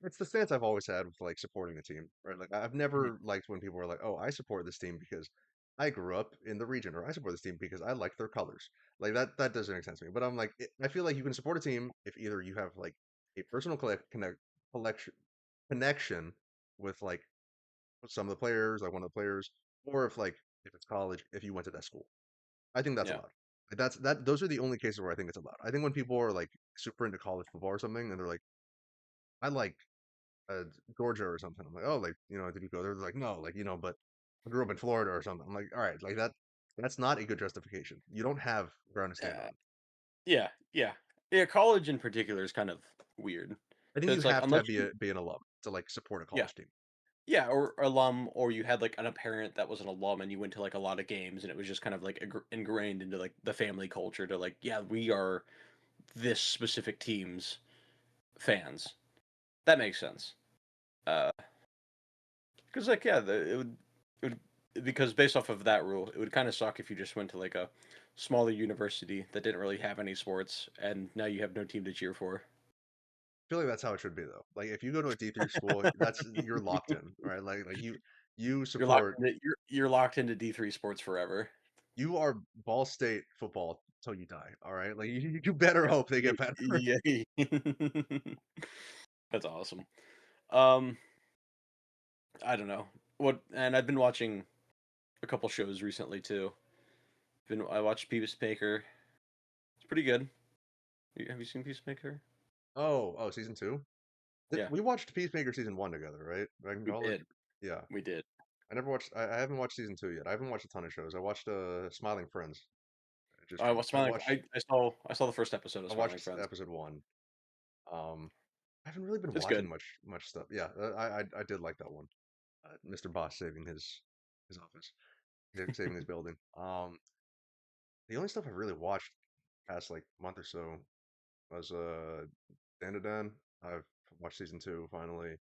it's the stance I've always had with like supporting a team, right? Like I've Mhm. never liked when people are like, "Oh, I support this team because I grew up in the region," or "I support this team because I like their colors." Like that doesn't make sense to me. But I'm like, I feel like you can support a team if either you have like a personal collection connection with like some of the players, like one of the players, or if it's college, if you went to that school. I think that's Yeah, allowed. Like, those are the only cases where I think it's allowed. I think when people are like super into college football or something, and they're like, I like uh, Georgia or something. I'm like, oh, like did you go there? They're like, no, like but I grew up in Florida or something. I'm like, all right, like that's not a good justification. You don't have ground to stand uh, on. yeah, yeah, yeah. College in particular is kind of weird I think because you it's like have to unless you, be an alum to like support a yeah, college team. yeah, or alum, or you had like a parent that was an alum and you went to like a lot of games and it was just kind of like ingrained into like the family culture to like, yeah, we are this specific team's fans. That makes sense. Uh, because like yeah, it would because based off of that rule, it would kind of suck if you just went to like a smaller university that didn't really have any sports, and now you have no team to cheer for. I feel like that's how it should be though. Like if you go to a D3 school, that's you're locked in, right? Like you You're locked support into you're locked into D3 sports forever. you are Ball State football till you die. All right, like you better hope they get better. Yeah. That's awesome. Um, I don't know what, and I've been watching a couple shows recently too. I watched Peacemaker. It's pretty good. Have you seen Peacemaker? Oh, season two. Yeah, We watched Peacemaker season one together, right? I can we college. did. Yeah, We did. I never watched. I haven't watched season two yet. I haven't watched a ton of shows. I watched Smiling Friends. It just I dropped. was Smiling. I saw the first episode of I Smiling watched Friends. episode one. I haven't really been It's watching good. much stuff. Yeah, I did like that one. Mr. Boss saving his office, saving his building. The only stuff I've really watched past like month or so was Dan. I've watched season two finally,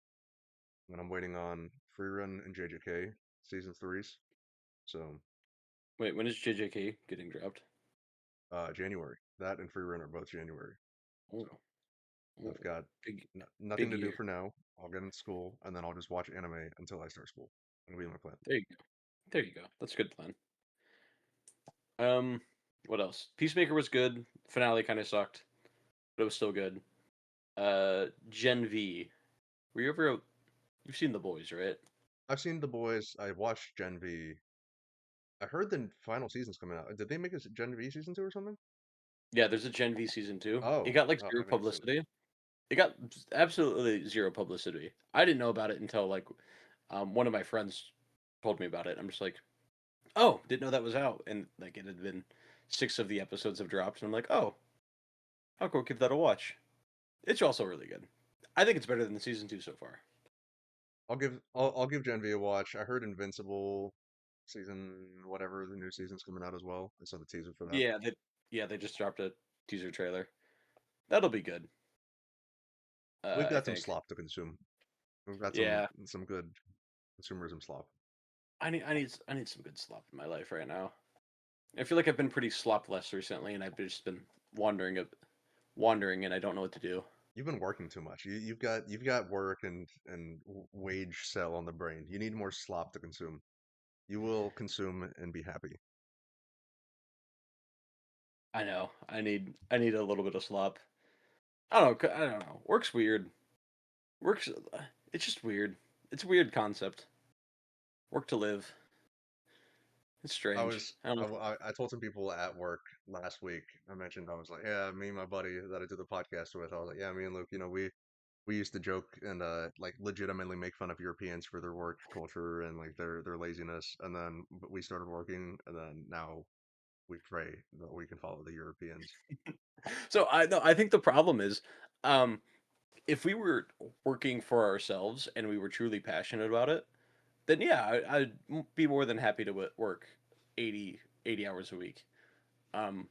and I'm waiting on Free Run and JJK season threes. So Wait, when is JJK getting dropped? January. That and Free Run are both January. Oh, So I've oh, got big, nothing big to do year. for now. I'll get into school and then I'll just watch anime until I start school. That'll be my plan. There you go. There you go. That's a good plan. Um, what else? Peacemaker was good. Finale kind of sucked, but it was still good. Gen V. Were you ever? You've seen The Boys, right? I've seen The Boys. I watched Gen V. I heard the final season's coming out. Did they make a Gen V season two or something? Yeah, there's a Gen V season two. It Oh, got like oh, I zero haven't even seen it. publicity. It got absolutely zero publicity. I didn't know about it until like one of my friends told me about it. I'm just like, oh, didn't know that was out, and like it had been 6 of the episodes have dropped, and I'm like, oh, I'll go give that a watch. It's also really good. I think it's better than season two so far. I'll give Gen V a watch. I heard Invincible season whatever the new season's coming out as well. I saw the teaser for that. Yeah, they just dropped a teaser trailer. That'll be good. We've I got some think. slop to consume. We've got Yeah, some good consumerism slop. I need some good slop in my life right now. I feel like I've been pretty slopless recently, and I've just been wandering, wandering, and I don't know what to do. You've been working too much. You've got work and wage cell on the brain. You need more slop to consume. You will consume and be happy. I know. I need a little bit of slop. I don't know. I don't know. Work's weird. Work's it's just weird. It's a weird concept. Work to live. It's I strange. was I don't know. I told some people at work last week. I mentioned I was like, yeah, me and my buddy that I did the podcast with. I was like, yeah, me and Luke. We used to joke and like legitimately make fun of Europeans for their work culture and like their laziness. And then we started working, and then now we pray that we can follow the Europeans. So I no, I think the problem is, um, if we were working for ourselves and we were truly passionate about it, then yeah, I'd be more than happy to work 80 hours a week. Um,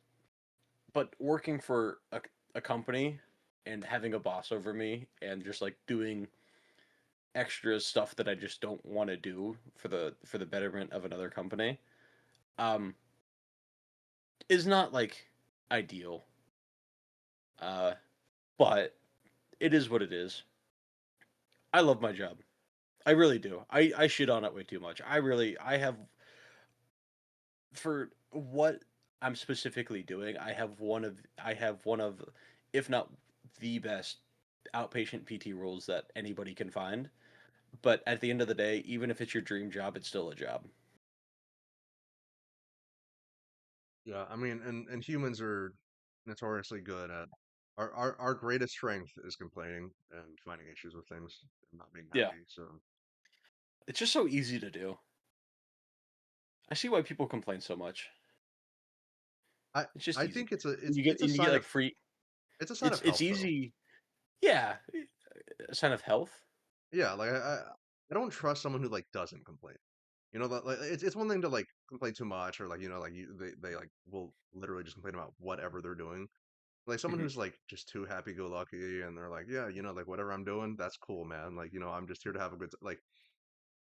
but working for a company and having a boss over me and just like doing extra stuff that I just don't want to do for the betterment of another company, um, is not like ideal. Uh, but it is what it is. I love my job. I really do. I shit on it way too much. I have for what I'm specifically doing, I have one of if not the best outpatient PT roles that anybody can find. But at the end of the day, even if it's your dream job, it's still a job. Yeah, I mean, and humans are notoriously good at our greatest strength is complaining and finding issues with things and not being Yeah. happy. So It's just so easy to do. I see why people complain so much. I It's just I easy. think You get like free. it's a sign of It's health though. easy. Yeah, a sign of health. Yeah, like I don't trust someone who like doesn't complain. You know, like it's one thing to like complain too much or like you know like they like will literally just complain about whatever they're doing. Like someone Mhm. who's like just too happy go lucky and they're like, yeah, you know, like whatever I'm doing, that's cool, man. Like, you know, I'm just here to have a good like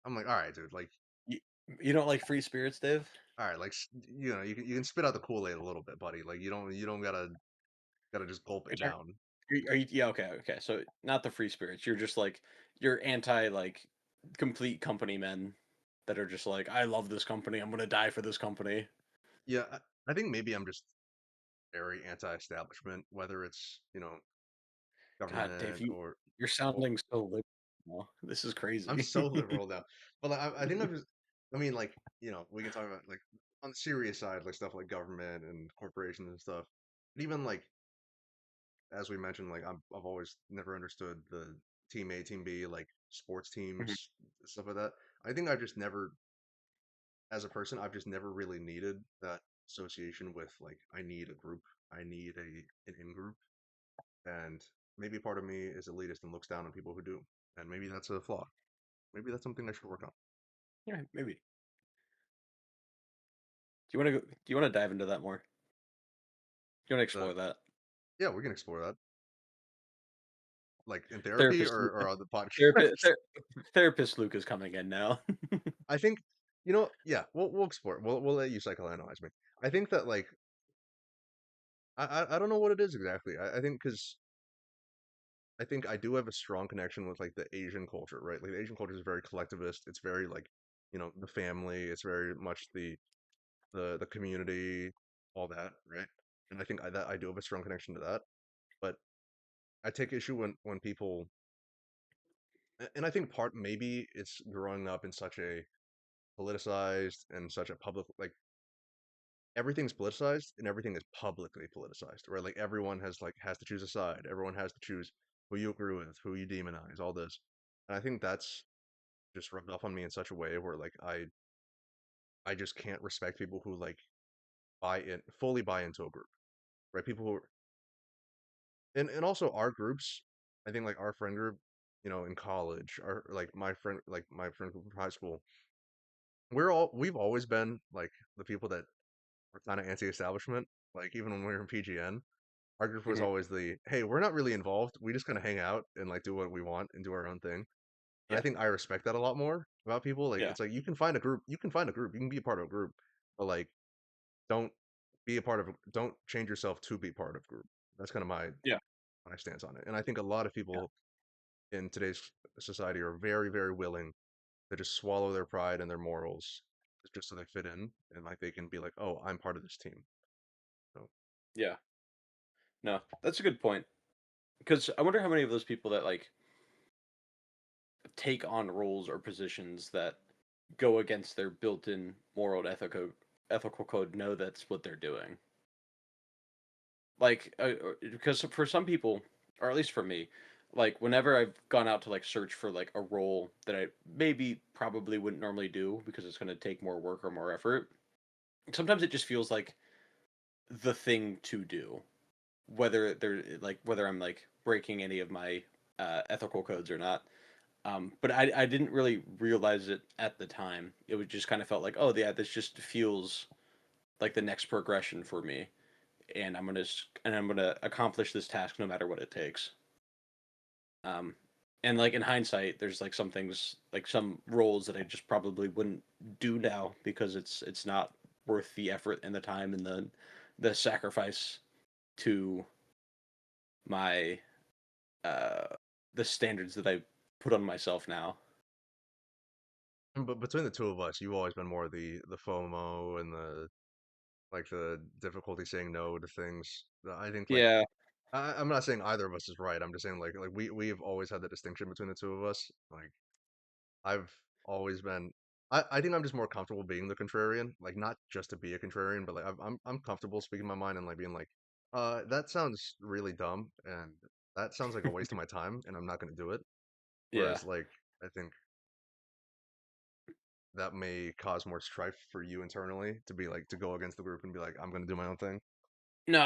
I'm like, all right, dude, like You, you don't like free spirits, Dave? all right, like you know, you can spit out the Kool-Aid a little bit, buddy. Like you don't gotta just gulp Are it you, talk- down. are you? Yeah. Okay. Okay. So not the free spirits. You're just like you're anti like complete company men that are just like I love this company. I'm gonna die for this company. Yeah, I think maybe I'm just very anti-establishment, whether it's, you know, God, Dave, government you're or sounding so liberal now. This is I'm crazy. so liberal now. But like, I think I'm just I mean like, you know, we can talk about like on the serious side, like stuff like government and corporations and stuff. But even like as we mentioned, like I've always never understood the team A, team B, like sports Mhm. teams, stuff like that. I think I've just never, as a person, I've just never really needed that association with like I need a group, I need an in group, and maybe part of me is elitist and looks down on people who do, and maybe that's a flaw. Maybe that's something I should work on. Yeah, maybe. Do you want to go? Do you want to dive into that more? Do you want to The explore that? Yeah, we can explore that, like in therapy Therapist, or on the therapist, podcast. therapist Luke is coming in now. I think you know, yeah, we'll explore it. We'll let you psychoanalyze me. I think that like I don't know what it is exactly. I think because I think I do have a strong connection with like the Asian culture, right? Like the Asian culture is very collectivist. It's very like, you know, the family. It's very much the community, all that, right? And I think that I do have a strong connection to that. But I take issue when people, and I think part maybe it's growing up in such a politicized and such a public like everything's politicized and everything is publicly politicized, right? Like everyone has to choose a side. Everyone has to choose who you agree with, who you demonize, all this. And I think that's just rubbed off on me in such a way where like I just can't respect people who like fully buy into a group, right? People who and also our groups, I think like our friend group, in college, our like my friend group from high school, we've always been like the people that were kind of anti-establishment. Like even when we were in PGN, our group was Hmm. always the, hey, we're not really involved. We just kind of hang out and like do what we want and do our own thing. And I Yeah, think I respect that a lot more about people. Like yeah, it's like you can be a part of a group, but like don't be a part of don't change yourself to be part of group. That's kind of yeah, my stance on it. And I think a lot of yeah, people in today's society are very, very willing to just swallow their pride and their morals just so they fit in and like they can be like, oh, I'm part of this team. So yeah. No, that's a good point. Because I wonder how many of those people that like take on roles or positions that go against their built-in moral and ethical code know that's what they're doing. Like, because for some people, or at least for me, like whenever I've gone out to like search for like a role that I maybe probably wouldn't normally do because it's going to take more work or more effort, sometimes it just feels like the thing to do, whether I'm like breaking any of my ethical codes or not. But I didn't really realize it at the time. It would just kind of felt like, oh yeah, this just feels like the next progression for me, and I'm gonna accomplish this task no matter what it takes. Um, and like in hindsight, there's like some things, like some roles that I just probably wouldn't do now because it's not worth the effort and the time and the sacrifice to my uh the standards that I put on myself now. but between the two of us, you've always been more the FOMO and the difficulty saying no to things. I think like Yeah, I'm not saying either of us is right. I'm just saying like we've always had the distinction between the two of us. Like I've always been I think I'm just more comfortable being the contrarian, like not just to be a contrarian, but like I'm comfortable speaking my mind and like being like, that sounds really dumb and that sounds like a waste of my time and I'm not gonna do it. yeah. Whereas like I think that may cause more strife for you internally to be like to go against the group and be like, I'm gonna do my own thing. No,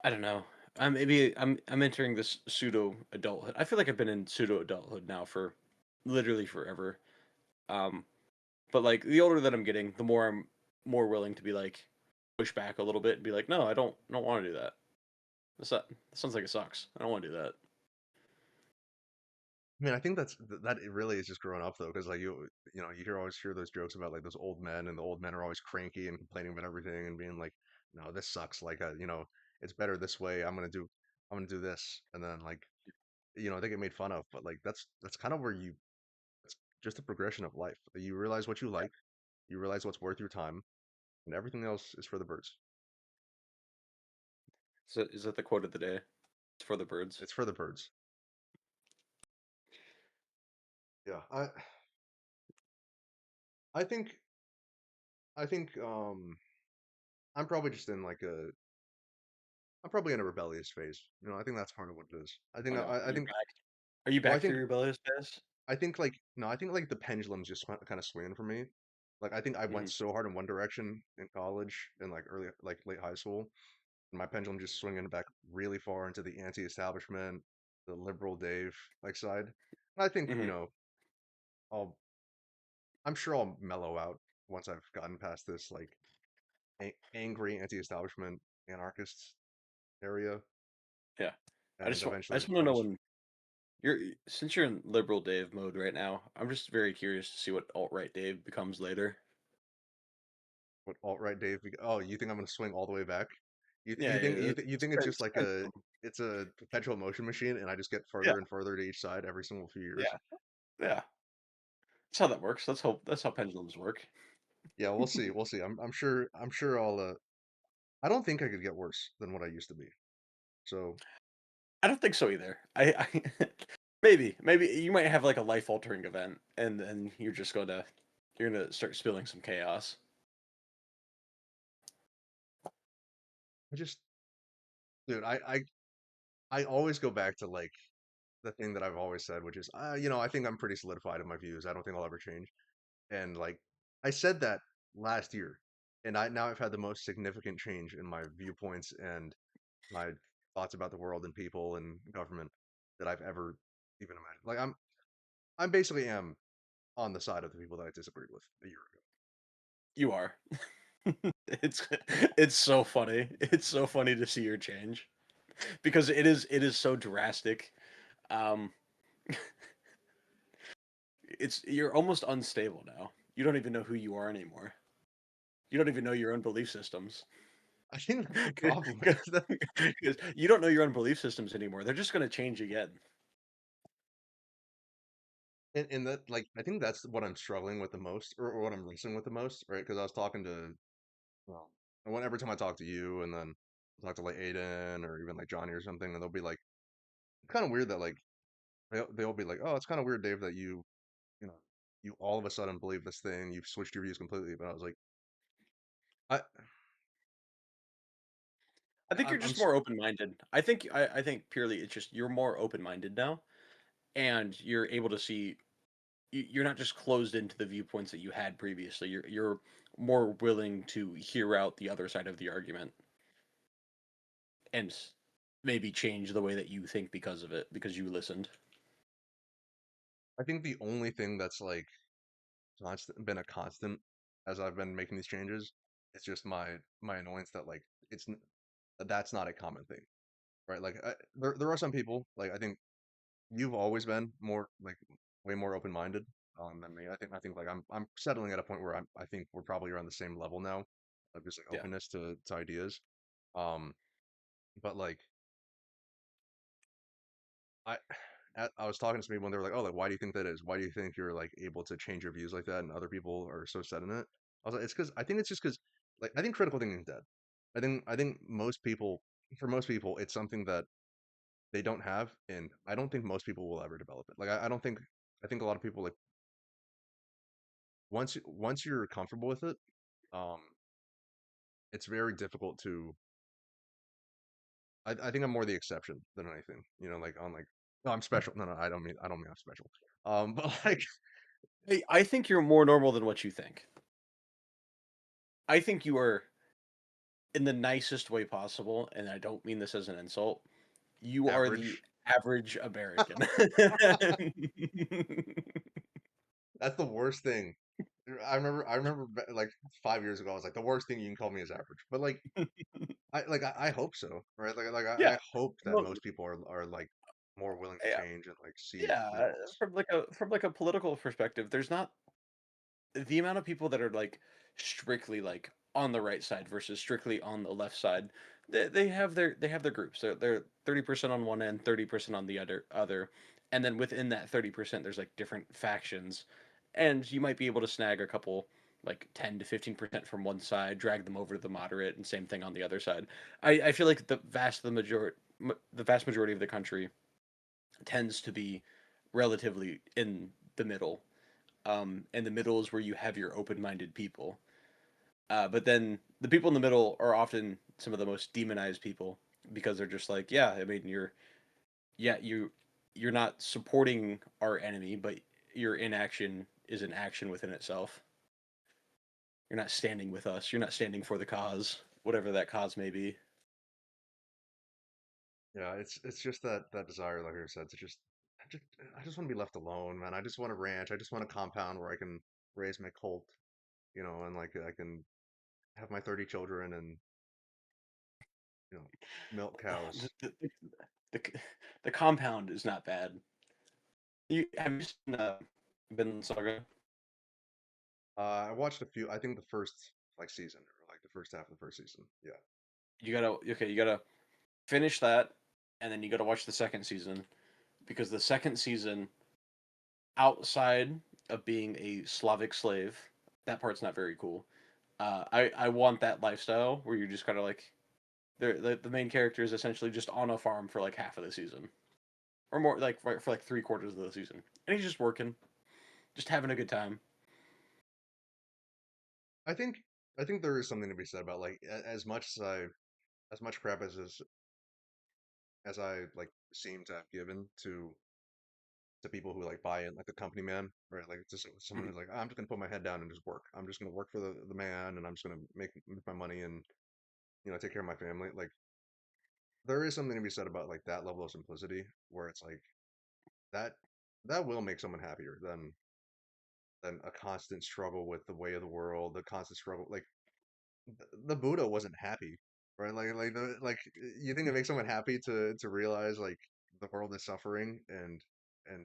I don't know. Maybe I'm entering this pseudo adulthood. I feel like I've been in pseudo adulthood now for literally forever. Um, but like the older that I'm getting, the more I'm more willing to be like push back a little bit and be like, no, I don't want to do that. That sounds like it sucks. I don't want to do that. I mean, I think that it really is just growing up though, because like you always hear those jokes about like those old men, and the old men are always cranky and complaining about everything and being like, no, this sucks. Like, it's better this way. I'm gonna do this, and then like, they get made fun of, but like that's kind of where it's just a progression of life. You realize what you like, you realize what's worth your time, and everything else is for the birds. So is that the quote of the day? It's for the birds. It's for the birds. Yeah, I think I think I'm probably just in like a I'm probably in a rebellious phase. I think that's part of what it is. I Oh think no, I think are you well, back through your rebellious phase? I think like no, I think like the pendulum's just kind of swinging for me. Like I think I went Hmm. so hard in one direction in college and like early like late high school, and my pendulum just swinging back really far into the anti-establishment, the liberal Dave like side. And I think, Hmm. I'll I'm sure I'll mellow out once I've gotten past this like angry anti-establishment anarchists area, Yeah. and I eventually just want to I'll know just when since you're in liberal Dave mode right now, I'm just very curious to see what alt right Dave becomes later. what alt-right Dave. Oh, you think I'm gonna swing all the way back? Yeah, yeah. You think it's just like it's a perpetual motion machine, and I just get Yeah, further and further to each side every single few years? yeah, yeah. That's how that works. That's how pendulums work. Yeah, we'll see. We'll see. I'm sure I'll. I don't think I could get worse than what I used to be. So I don't think so either. I maybe you might have like a life altering event, and then you're gonna start spilling some chaos. I just, dude, I always go back to like the thing that I've always said, which is, I think I'm pretty solidified in my views. I don't think I'll ever change. And like I said that last year, and I've had the most significant change in my viewpoints and my thoughts about the world and people and government that I've ever even imagined. Like I'm basically am on the side of the people that I disagreed with a year ago. You are. It's it's so funny. It's so funny to see your change because it is so drastic. Um, it's you're almost unstable now. You don't even know who you are anymore. You don't even know your own belief systems. I think that's the 'Cause problem. 'cause- 'cause you don't know your own belief systems anymore. They're just gonna change again. And that like I think that's what I'm struggling with the most, or what I'm wrestling with the most, right? Because I was talking to well, and when every time I talk to you, and then I talk to like Aiden or even like Johnny or something, and they'll be like, it's kind of weird that like they'll be like, oh, it's kind of weird, Dave, that you know you all of a sudden believe this thing, you've switched your views completely. But I was like, I I think you're I'm just more open-minded. I think purely it's just you're more open-minded now, and you're able to see you're not just closed into the viewpoints that you had previously. You're more willing to hear out the other side of the argument and maybe change the way that you think because of it because you listened. I think the only thing that's like been a constant as I've been making these changes, it's just my annoyance that like that's not a common thing, right? Like there are some people like I think you've always been more like way more open minded than me. I think like I'm settling at a point where I think we're probably around the same level now of just like Yeah. openness to ideas. Um, but like I I was talking to some people and they were like, oh, like why do you think that is? Why do you think you're like able to change your views like that and other people are so set in it? I was like, it's because I think it's just because like I think critical thinking is dead. I think most people for most people it's something that they don't have, and I don't think most people will ever develop it. Like I don't think I think a lot of people like once you're comfortable with it, um, it's very difficult to. I think I'm more the exception than anything. You know, like on like, no, I'm special. No, no, I don't mean I'm special. But like, I think you're more normal than what you think. I think you are in the nicest way possible, and I don't mean this as an insult. You are the average. average American. That's the worst thing. I remember like 5 years ago, I was like, the worst thing you can call me is average. But I hope so, right? Yeah. I hope that Well, most people are like more willing to yeah, change and like see yeah. nuance. From like a political perspective, there's not the amount of people that are like strictly like on the right side versus strictly on the left side. They have their groups. They're 30% on one end, 30% on the other, and then within that 30%, there's like different factions, and you might be able to snag a couple like 10 to 15% from one side, drag them over to the moderate, and same thing on the other side. I feel like the vast majority of the country tends to be relatively in the middle, and the middle is where you have your open-minded people. But then the people in the middle are often some of the most demonized people because they're just like, yeah, I mean, you're not supporting our enemy, but your inaction is an action within itself. You're not standing with us. You're not standing for the cause, whatever that cause may be. Yeah, it's just that desire, like I said, to just I just want to be left alone, man. I just want a ranch. I just want a compound where I can raise my colt, and like I can have my 30 children and milk The, cows. the, the, the compound is not bad. Have you seen Vinland Saga? I watched a few. I think the first like season or like the first half of the first season. Yeah. You gotta finish that, and then you gotta watch the second season because the second season, outside of being a Slavic slave, that part's not very cool. I want that lifestyle where you're just kind of like the main character is essentially just on a farm for like half of the season or more, like for like 3 quarters of the season, and he's just working, just having a good time. I think I think there is something to be said about like as much crap as I like seem to have given to people who like buy in, like the company man, right? Like just someone Mhm. who's like, I'm just gonna put my head down and just work. I'm just gonna work for the man, and I'm just gonna make my money and take care of my family. Like there is something to be said about like that level of simplicity where it's like that that will make someone happier than a constant struggle with the way of the world, the constant struggle. Like the Buddha wasn't happy, right? Like you think it makes someone happy to realize like the world is suffering and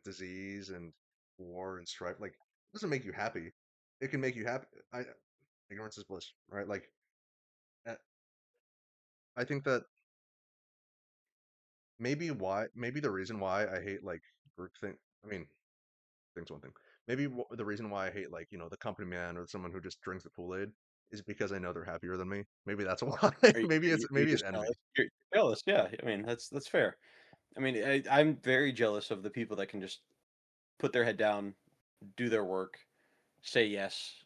disease and war and strife. Like it doesn't make you happy. It can make you happy. I Ignorance is bliss, right? Like uh, I think that maybe the reason why I hate like groupthink. I mean, think's one thing. Maybe the reason why I hate like the company man or someone who just drinks the Kool Aid is because I know they're happier than me. Maybe that's why. Are you Maybe it's just envy. jealous? You're jealous, yeah. I mean, that's fair. I mean, I'm very jealous of the people that can just put their head down, do their work, say yes,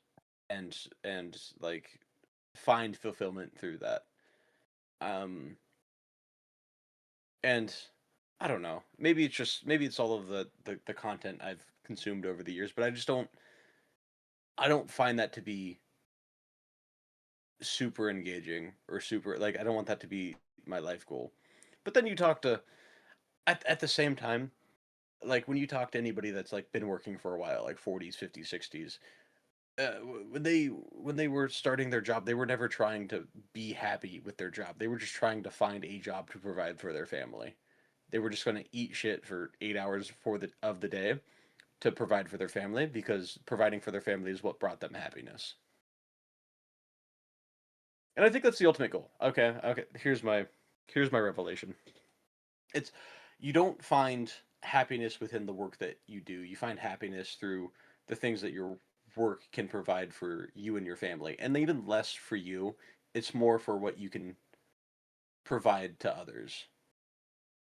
and like find fulfillment through that. Um, and I don't know. Maybe it's all of the content I've consumed over the years, but I don't find that to be super engaging or super like I don't want that to be my life goal. But then you talk to at the same time, like when you talk to anybody that's like been working for a while, like 40s, 50s, 60s, when they were starting their job, they were never trying to be happy with their job. They were just trying to find a job to provide for their family. They were just going to eat shit for 8 hours for the of the day to provide for their family because providing for their family is what brought them happiness. And I think that's the ultimate goal. Okay, okay. Here's my revelation. It's you don't find happiness within the work that you do. You find happiness through the things that your work can provide for you and your family. And even less for you, it's more for what you can provide to others.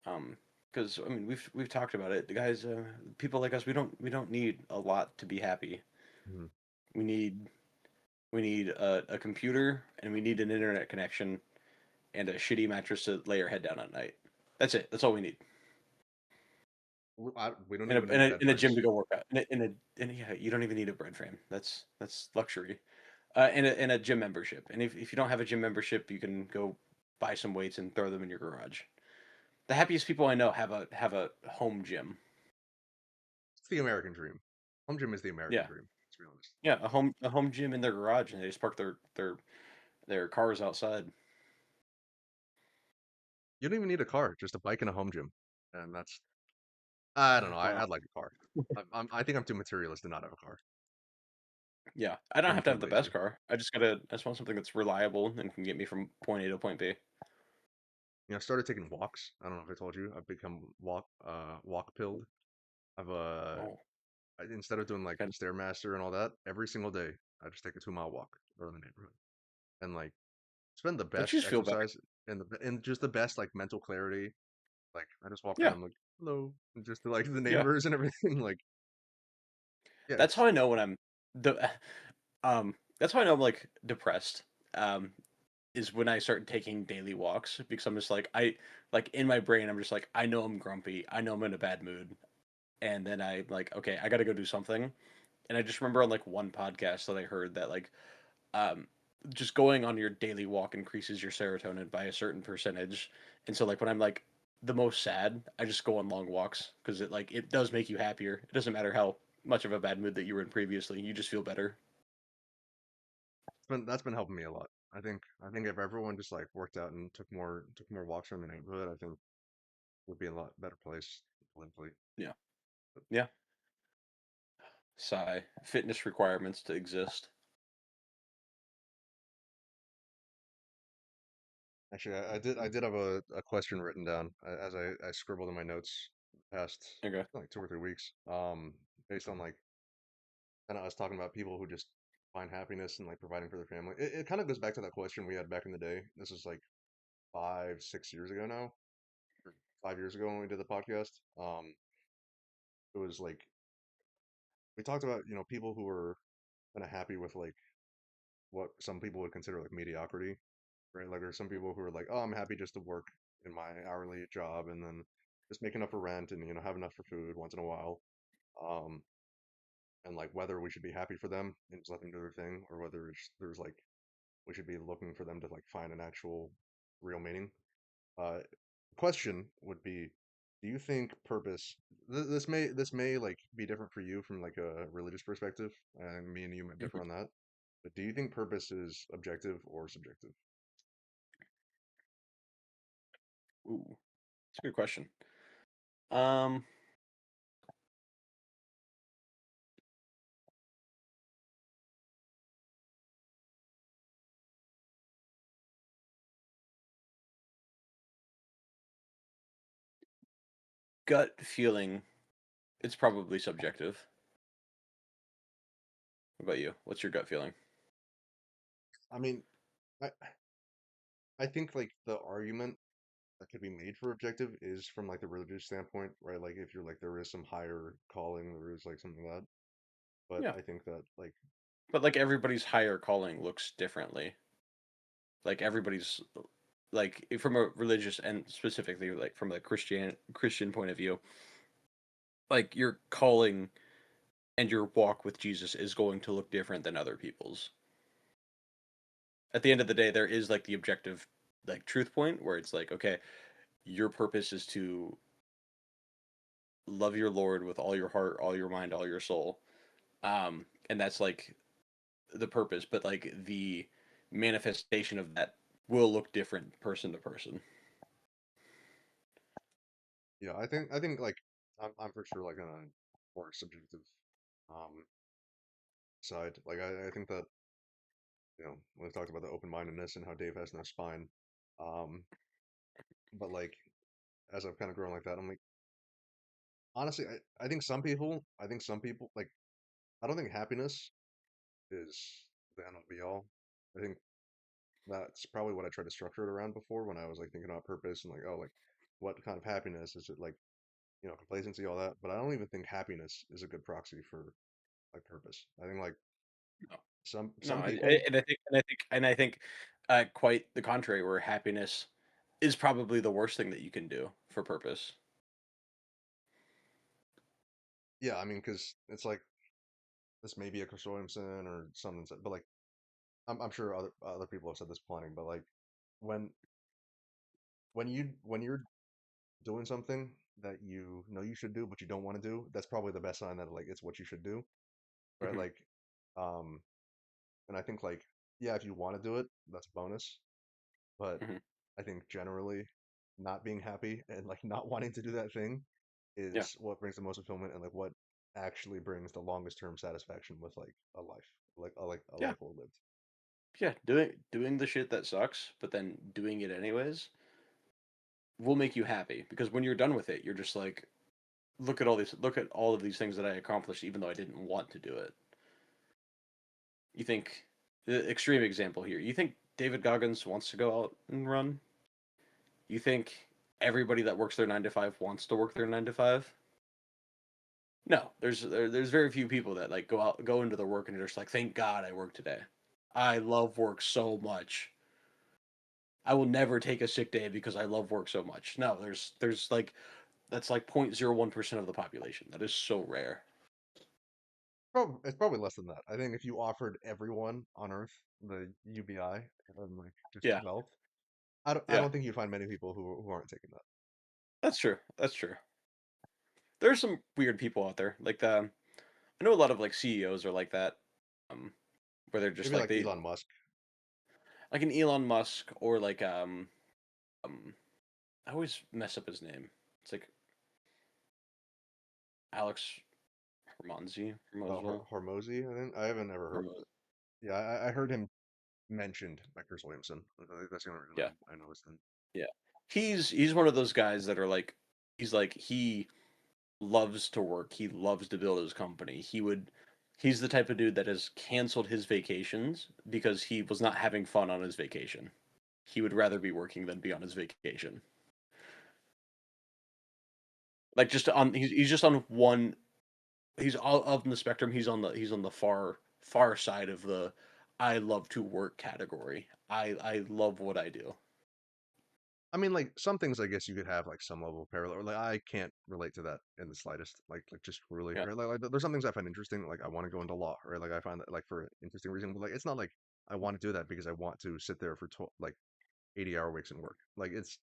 Um because I mean we've talked about it. The guys people like us we don't need a lot to be happy. Mhm. We need we need a computer and we need an internet connection and a shitty mattress to lay your head down at night. That's it. That's all we need. We don't even need bed In a gym frames. to go work out. Yeah, you don't even need a bread frame. That's luxury. And a gym membership. And if you don't have a gym membership, you can go buy some weights and throw them in your garage. The happiest people I know have a home gym. It's the American dream. Home gym is the American Yeah, dream. Let's be honest. yeah, a home gym in their garage, and they just park their cars outside. You don't even need a car, just a bike and a home gym, and that's I don't know. Wow. I'd like a car. I think I'm too materialist to not have a car. Yeah, I don't I'm have to too have the best lazy. car. I just want something that's reliable and can get me from point A to point B. I started taking walks. I don't know if I told you. I've become walk pilled. I've Oh, instead of doing like okay. the stairmaster and all that, every single day I just take a 2 mile walk around the neighborhood and like spend the Don't you best just feel better? exercise and just the best like mental clarity. Like I just walk Yeah, around like hello, and just to like the yeah. neighbors and everything. Like yeah, That's how it's I know when I'm the that's how I know I'm like depressed. Um is when I start taking daily walks because I'm just like I like in my brain I'm just like I know I'm grumpy. I know I'm in a bad mood. And then I like okay, I got to go do something. And I just remember on like one podcast that I heard that like um just going on your daily walk increases your serotonin by a certain percentage. And so like when I'm like the most sad, I just go on long walks because it does make you happier. It doesn't matter how much of a bad mood that you were in previously. You just feel better. been that's been helping me a lot. I think if everyone just like worked out and took more walks around the neighborhood, I think would be a lot better place politically. Yeah. Yeah. Sigh. Fitness requirements to exist. Actually, I did have a question written down as I scribbled in my notes the past Okay. like 2 or 3 weeks. Based on like kind of us talking about people who just find happiness in like providing for their family. It kind of goes back to that question we had back in the day. This is like 5, 6 years ago now, or 5 years ago when we did the podcast. It was like we talked about people who were kind of happy with like what some people would consider like mediocrity, right? Like there's some people who are like, oh, I'm happy just to work in my hourly job and then just make enough for rent and have enough for food once in a while. Um, and like whether we should be happy for them and just let them do their thing, or whether there's like we should be looking for them to like find an actual real meaning. Uh, question would be, do you think purpose? This may like be different for you from like a religious perspective, and me and you might differ Mhm. on that. But do you think purpose is objective or subjective? Ooh, that's a good question. Um, Gut feeling, it's probably subjective. What about you? What's your gut feeling? I mean, I I think like the argument that could be made for objective is from like the religious standpoint, right? Like if you're like there is some higher calling, there is like something like that. But Yeah, I think that like but like everybody's higher calling looks differently. Like everybody's like from a religious and specifically like from a Christian point of view, like your calling and your walk with Jesus is going to look different than other people's. At the end of the day, there is like the objective like truth point where it's like, okay, your purpose is to love your Lord with all your heart, all your mind, all your soul. And that's like the purpose, but like the manifestation of that will look different person to person. yeah, I think like I'm for sure like on a more subjective um side. Like I think that when we talked about the open-mindedness and how Dave has no spine, um, but like as I've kind of grown like that, I'm like honestly, I think some people like I don't think happiness is the end all be all. I think that's probably what I tried to structure it around before when I was like thinking about purpose and like oh like what kind of happiness is it like complacency all that. But I don't even think happiness is a good proxy for like purpose. I think like No, no, some people and I think quite the contrary, where happiness is probably the worst thing that you can do for purpose. yeah I mean because it's like this may be a consumerism or something, but like I'm sure other people have said this plenty, but like when when you're doing something that you know you should do but you don't want to do, that's probably the best sign that like it's what you should do, right? Hmm. Like, um, and I think like yeah, if you want to do it, that's a bonus, but Hmm. I think generally not being happy and like not wanting to do that thing Yeah, is what brings the most fulfillment and like what actually brings the longest term satisfaction with like a yeah, life well lived. yeah. Doing the shit that sucks, but then doing it anyways will make you happy because when you're done with it, you're just like, look at all of these things that I accomplished, even though I didn't want to do it. You think the extreme example here? You think David Goggins wants to go out and run? You think everybody that works their 9 to 5 wants to work their 9 to 5? No, there's very few people that like go into their work and are just like, thank God I work today. I love work so much. I will never take a sick day because I love work so much. No, there's like that's like 0.01% of the population. That is so rare. It's probably less than that. I think if you offered everyone on Earth the UBI and like just Yeah, wealth, I don't yeah, think you find many people who aren't taking that. that's true. That's true. There's some weird people out there. Like the I know a lot of like CEOs are like that, um, where they're just Maybe like like Elon Musk. like an Elon Musk or like I always mess up his name. It's like Alex Hermanzi, Hermosville. Hormozy, I think I haven't ever heard. Hermo- Yeah, I heard him mentioned by Chris Williamson. I think that's the only reason yeah, I know his name. yeah. He's one of those guys that are like he loves to work. He loves to build his company. He's the type of dude that has canceled his vacations because he was not having fun on his vacation. He would rather be working than be on his vacation. Like just on he's just on one he's all up in the spectrum. He's on the far side of the I love to work category. I love what I do. I mean, like some things, I guess you could have like some level of parallel. Or, like I can't relate to that in the slightest. Like just really, Yeah. right? Like there's some things I find interesting. Like I want to go into law, right? Like I find that like for an interesting reason. But like it's not like I want to do that because I want to sit there for 80-hour weeks and work. Like it's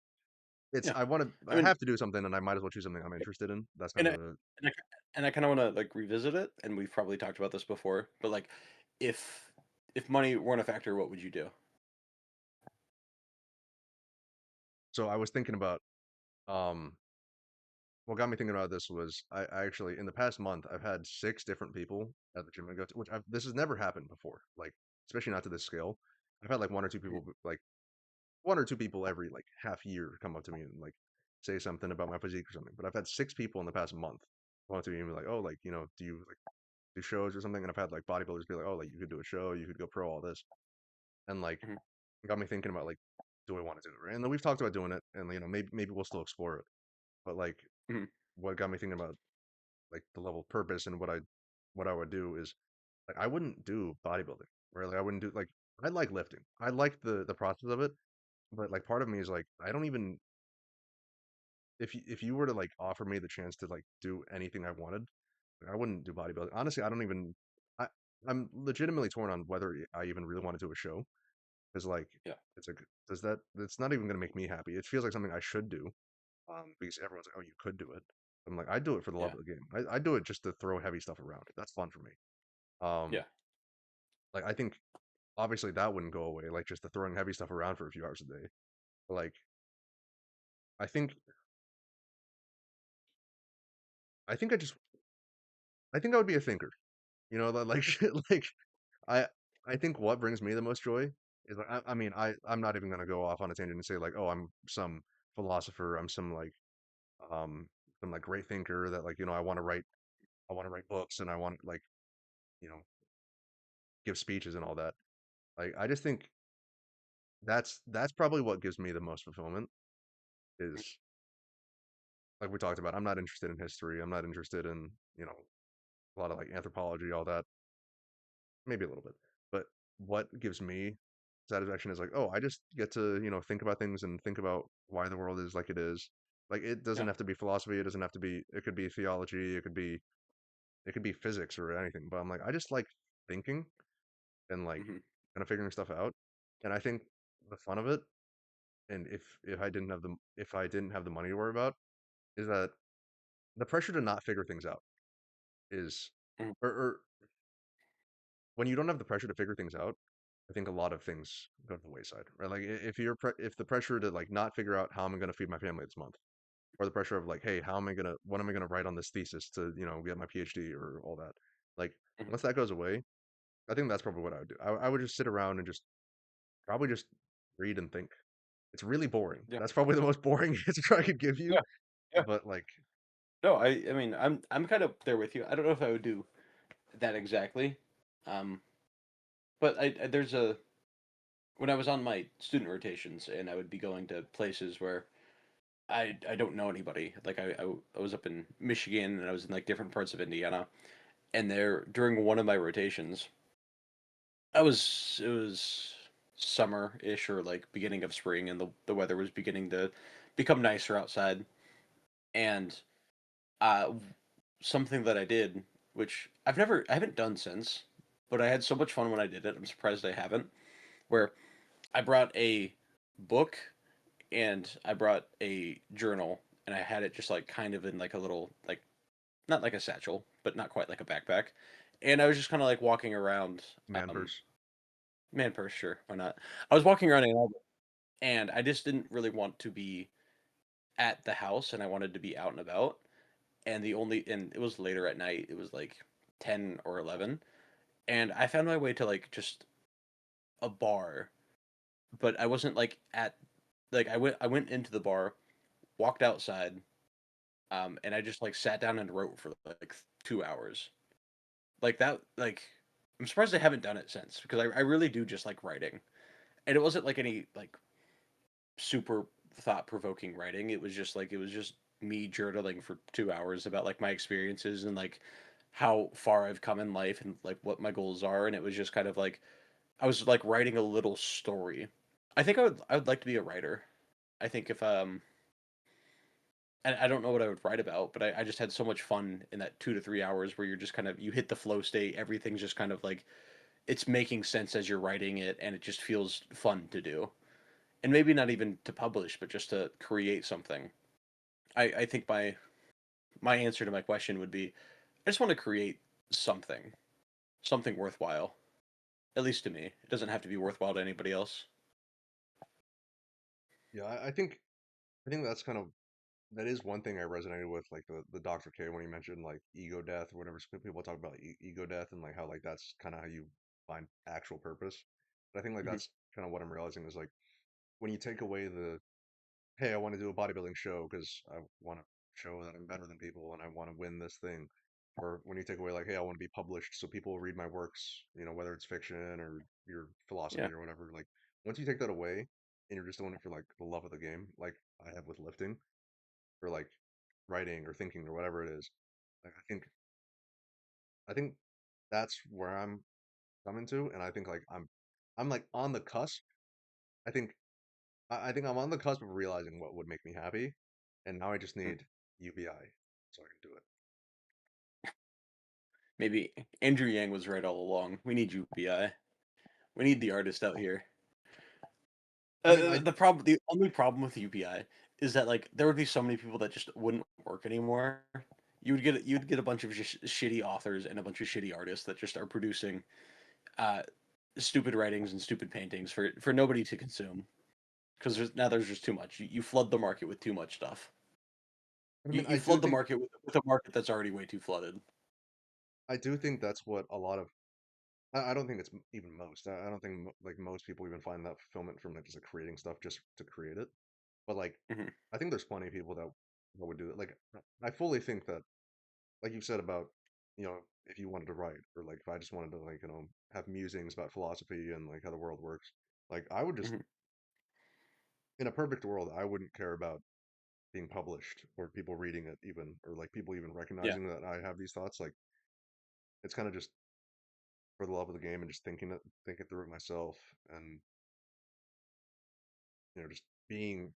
it's Yeah. I I mean, have to do something, and I might as well choose something I'm interested in. That's kind and of I the and I and I kind of want to like revisit it, and we've probably talked about this before, but like, if if money weren't a factor, what would you do? so I was thinking about um what got me thinking about this was I actually in the past month I've had 6 different people at the gym I go to, which this has never happened before, like especially not to this scale. I've had like one or two Mhm, people like 1 or 2 people every like half year come up to me and like say something about my physique or something. But I've had 6 people in the past month come up to me and be like, oh, like do you like do shows or something? And I've had like bodybuilders be like, oh, like you could do a show, you could go pro, all this, and like mhm, it got me thinking about like, do I want to do it? Right? And then we've talked about doing it, and maybe we'll still explore it. But like, mhm, what got me thinking about like the level of purpose and what I would do is like I wouldn't do bodybuilding, right? Like I wouldn't do like I like lifting. I like the process of it, but like part of me is like I don't even if you were to like offer me the chance to like do anything I wanted, like, I wouldn't do bodybuilding. Honestly, I don't even I I'm legitimately torn on whether I even really want to do a show because like yeah, it's like does that it's not even gonna make me happy. It feels like something I should do because everyone's like, oh, you could do it. I'm like, I do it for the love yeah, of the game. I do it just to throw heavy stuff around. That's fun for me. Um, yeah, like I think obviously that wouldn't go away, like just the throwing heavy stuff around for a few hours a day. But, like I think I think I just I think I would be a thinker. Like like I I think what brings me the most joy is like I mean I'm not even gonna go off on a tangent and say like oh I'm some philosopher I'm um some like great thinker that like I want to write books and I want like you know give speeches and all that. Like I just think that's probably what gives me the most fulfillment mhm, is like we talked about. I'm not interested in history. I'm not interested in a lot of like anthropology, all that. Maybe a little bit, but what gives me satisfaction is like, oh, I just get to think about things and think about why the world is like it is. Like it doesn't yeah, have to be philosophy. It doesn't have to be. It could be theology. It could be physics or anything. But I'm like, I just like thinking and like mhm, kind of figuring stuff out. And I think the fun of it, and if I didn't have the money to worry about, is that the pressure to not figure things out is, mhm, or when you don't have the pressure to figure things out, I think a lot of things go to the wayside, right? Like if the pressure to like not figure out how I'm going to feed my family this month, or the pressure of like, hey, what am I gonna write on this thesis to get my PhD or all that, like mhm, once that goes away, I think that's probably what I would do. I would just sit around and just probably just read and think. It's really boring. yeah, That's probably the most boring answer I could give you, yeah, yeah. but like, No, I mean, I'm kind of there with you. I don't know if I would do that exactly, um, but there's a when I was on my student rotations and I would be going to places where I don't know anybody. Like I was up in Michigan and I was in like different parts of Indiana, and there during one of my rotations, it was summer ish or like beginning of spring, and the weather was beginning to become nicer outside, and uh, something that I did, which I haven't done since, but I had so much fun when I did it. I'm surprised I haven't. Where I brought a book and I brought a journal, and I had it just like kind of in like a little like not like a satchel, but not quite like a backpack. And I was just kind of like walking around. man Um, purse. Man purse, sure, why not? I was walking around Ann Arbor, and I just didn't really want to be at the house, and I wanted to be out and about. And it was later at night. It was like 10 or 11, and I found my way to like just a bar, but I wasn't like at like I went into the bar, walked outside, and I just like sat down and wrote for like 2 hours. Like that, like I'm surprised I haven't done it since because I really do just like writing, and it wasn't like any like super thought provoking writing. It was just me journaling for 2 hours about like my experiences and like how far I've come in life and like what my goals are, and it was just kind of like I was like writing a little story. I would like to be a writer. I think if and I don't know what I would write about, but I just had so much fun in that 2 to 3 hours where you're just kind of you hit the flow state. Everything's just kind of like it's making sense as you're writing it, and it just feels fun to do. and maybe not even to publish, but just to create something. I think my answer to my question would be I just want to create something, something worthwhile. At least to me. It doesn't have to be worthwhile to anybody else. Yeah, I think that's kind of that is one thing I resonated with, like the Dr. K when he mentioned like ego death or whatever. People talk about ego death and like how like that's kind of how you find actual purpose. But I think like Hmm. that's kind of what I'm realizing is like when you take away the hey, I want to do a bodybuilding show because I want to show that I'm better than people and I want to win this thing. Or when you take away like, hey, I want to be published so people will read my works, whether it's fiction or your Yeah. philosophy or whatever. Like once you take that away and you're just doing it for like the love of the game, like I have with lifting or like writing or thinking or whatever it is, like I think that's where I'm coming to, and I think like I'm like on the cusp. I think I think I'm on the cusp of realizing what would make me happy, and now I just Mm. need UBI so I can do it. Maybe Andrew Yang was right all along. We need UBI. We need the artist out here. I mean, The only problem with UBI is that like there would be so many people that just wouldn't work anymore. You'd get a bunch of just shitty authors and a bunch of shitty artists that just are producing uh, stupid writings and stupid paintings for nobody to consume because there's just too much. You flood the market with too much stuff. I You mean, you flood the market with a market that's already way too flooded. I do think that's what a lot of. I don't think it's even most. I don't think like most people even find that fulfillment from like just like creating stuff just to create it. But like, Hmm. I think there's plenty of people that would do it. Like, I fully think that, like you said about, if you wanted to write or like if I just wanted to like have musings about philosophy and like how the world works, like I would just Hmm. in a perfect world I wouldn't care about being published or people reading it even or like people even Yeah, recognizing that I have these thoughts. Like it's kind of just for the love of the game and just thinking through it myself and just being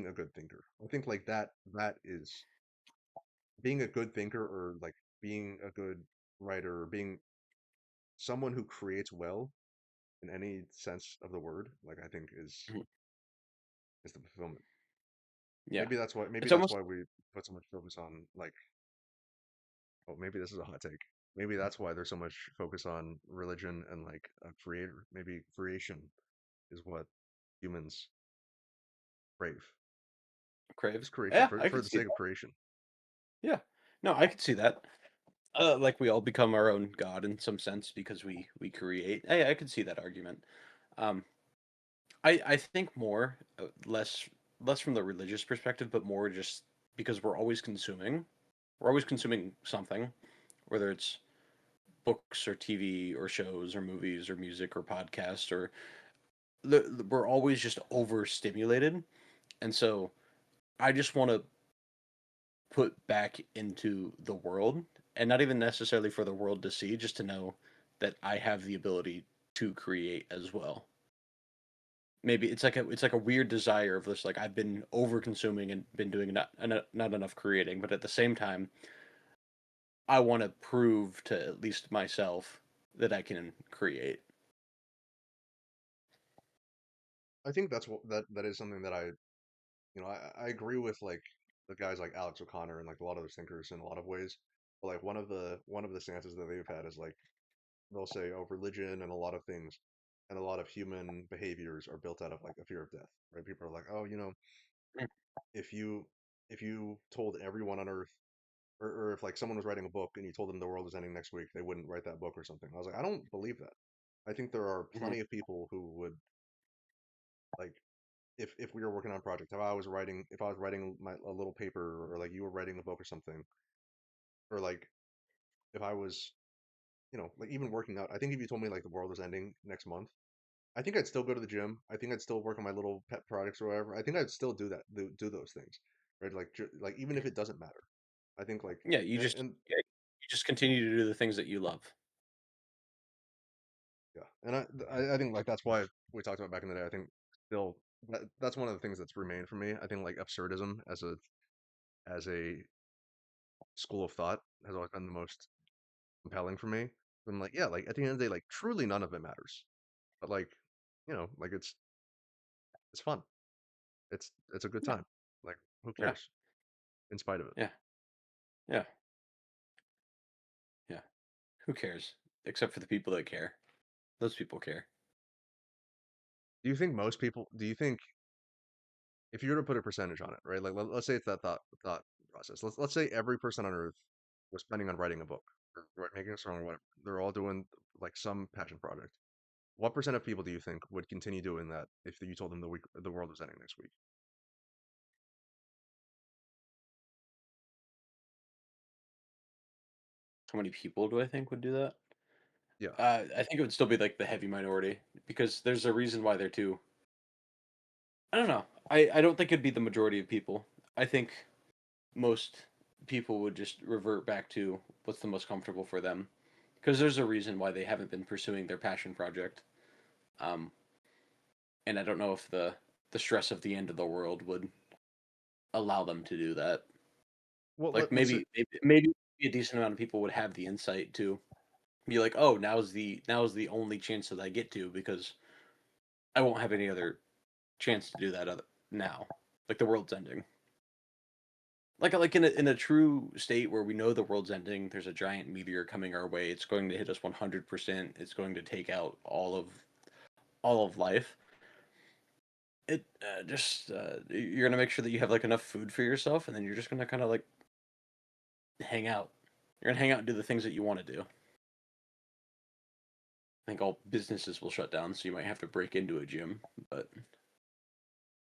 a good thinker. I think like that is being a good thinker or like being a good writer or being someone who creates well in any sense of the word, like I think mhm, is the fulfillment. yeah. Maybe It's that's almost why we put so much focus on like oh maybe this is a hot take. Maybe that's why there's so much focus on religion and like a creator. Maybe creation is what humans crave. crave. Just creation Yeah, for I for could the see sake of that. creation. Yeah, no, I could see that. Like we all become our own god in some sense because we create. I could see that argument. Um, I think more less from the religious perspective, but more just because we're always consuming. We're always consuming something, whether it's books or TV or shows or movies or music or podcasts or we're always just overstimulated, and so I just want to put back into the world, and not even necessarily for the world to see, just to know that I have the ability to create as well. Maybe it's like a weird desire of this, like I've been over consuming and been doing not enough creating, but at the same time I want to prove to at least myself that I can create. I think that is something that I agree with like the guys like Alex O'Connor and like a lot of those thinkers in a lot of ways. But like one of the stances that they've had is like they'll say, oh, religion and a lot of things and a lot of human behaviors are built out of like a fear of death, right? People are like, oh, Mm. if you if you told everyone on Earth, or if like someone was writing a book and you told them the world was ending next week, they wouldn't write that book or something. I was like, I don't believe that. I think there are Mhm. plenty of people who would like if we were working on a project, if I was writing a little paper or like you were writing a book or something, or like if I was, like even working out, I think if you told me like the world was ending next month, I think I'd still go to the gym. I think I'd still work on my little pet projects or whatever. I think I'd still do those things, right? Like like even if it doesn't matter, I think like Yeah, you just and yeah, you just continue to do the things that you love. yeah, and I think like that's why we talked about back in the day. I think still that's one of the things that's remained for me. I think like absurdism as a school of thought has always been the most compelling for me. I'm like, yeah, like at the end of the day, like truly none of it matters. But like, like it's it's fun. It's a good Yeah, time. Like, who yeah, cares? In spite of it. yeah, yeah, yeah. Who cares? Except for the people that care. Those people care. Do you think if you were to put a percentage on it, right? Like let's say it's that thought process. Let's say every person on earth was planning on writing a book or making a song or whatever. They're all doing like some passion project. What percent of people do you think would continue doing that if you told them the world was ending next week? How many people do I think would do that? Yeah. I think it would still be like the heavy minority because there's a reason why they're too. I don't know. I don't think it'd be the majority of people. I think most people would just revert back to what's the most comfortable for them because there's a reason why they haven't been pursuing their passion project. Um, and I don't know if the stress of the end of the world would allow them to do that. Well, Like let's say maybe a decent amount of people would have the insight to be like, oh, now's the only chance that I get to because I won't have any other chance to do that other now. Like the world's ending. Like in a true state where we know the world's ending, there's a giant meteor coming our way. It's going to hit us 100%. It's going to take out all of life. It just you're gonna make sure that you have like enough food for yourself, and then you're just gonna kind of like hang out. You're gonna hang out and do the things that you want to do. I think all businesses will shut down, so you might have to break into a gym. But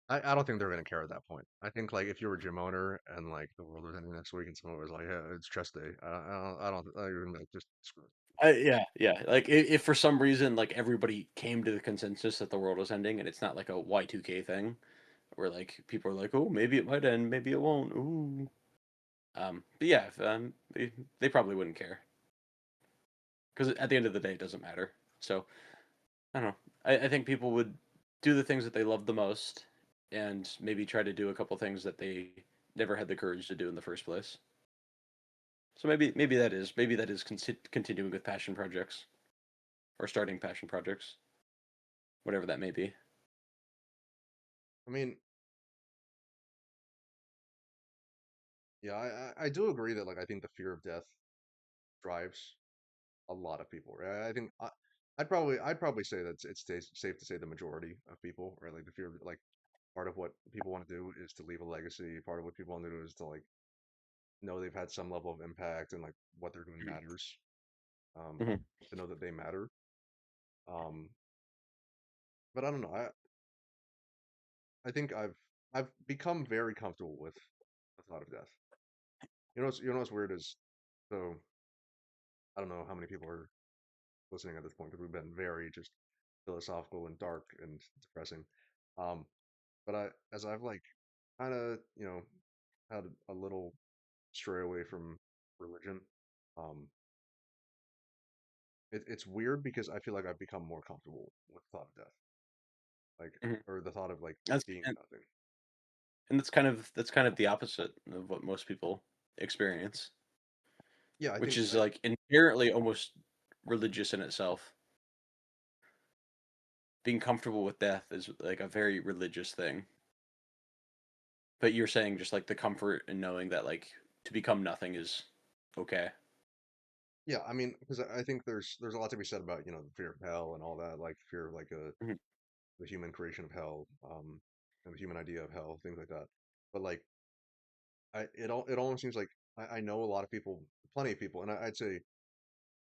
I don't think they're gonna care at that point. I think like if you were a gym owner and like the world was ending next week and someone was like, yeah, it's chest day. You're gonna be like, just screw it. yeah, yeah. Like if for some reason like everybody came to the consensus that the world was ending, and it's not like a Y2K thing where like people are like, oh, maybe it might end, maybe it won't. Ooh. But yeah, they probably wouldn't care because at the end of the day, it doesn't matter. So I don't know. I think people would do the things that they love the most, and maybe try to do a couple things that they never had the courage to do in the first place. So maybe that is continuing with passion projects or starting passion projects, whatever that may be. I mean, yeah, I do agree that like I think the fear of death drives a lot of people, right? I'd probably say that safe to say the majority of people, right? Like the fear of like part of what people want to do is to leave a legacy. Part of what people want to do is to like know they've had some level of impact and like what they're doing matters. Hmm. To know that they matter. Um, but I don't know. I think I've become very comfortable with the thought of death. You know what's weird is so I don't know how many people are listening at this point because we've been very just philosophical and dark and depressing. Um, but as I've like kind of had a little stray away from religion, um, it's weird because I feel like I've become more comfortable with the thought of death, like Hmm. or the thought of like That's being and, nothing. and that's kind of the opposite of what most people experience, Yeah, which is I like inherently almost religious in itself. Being comfortable with death is like a very religious thing. But you're saying just like the comfort in knowing that like to become nothing is okay. yeah, I mean, because I think there's a lot to be said about the fear of hell and all that, like fear of like Mhm, the human creation of hell, and the human idea of hell, things like that. But like it almost seems like I know a lot of people, plenty of people, and I'd say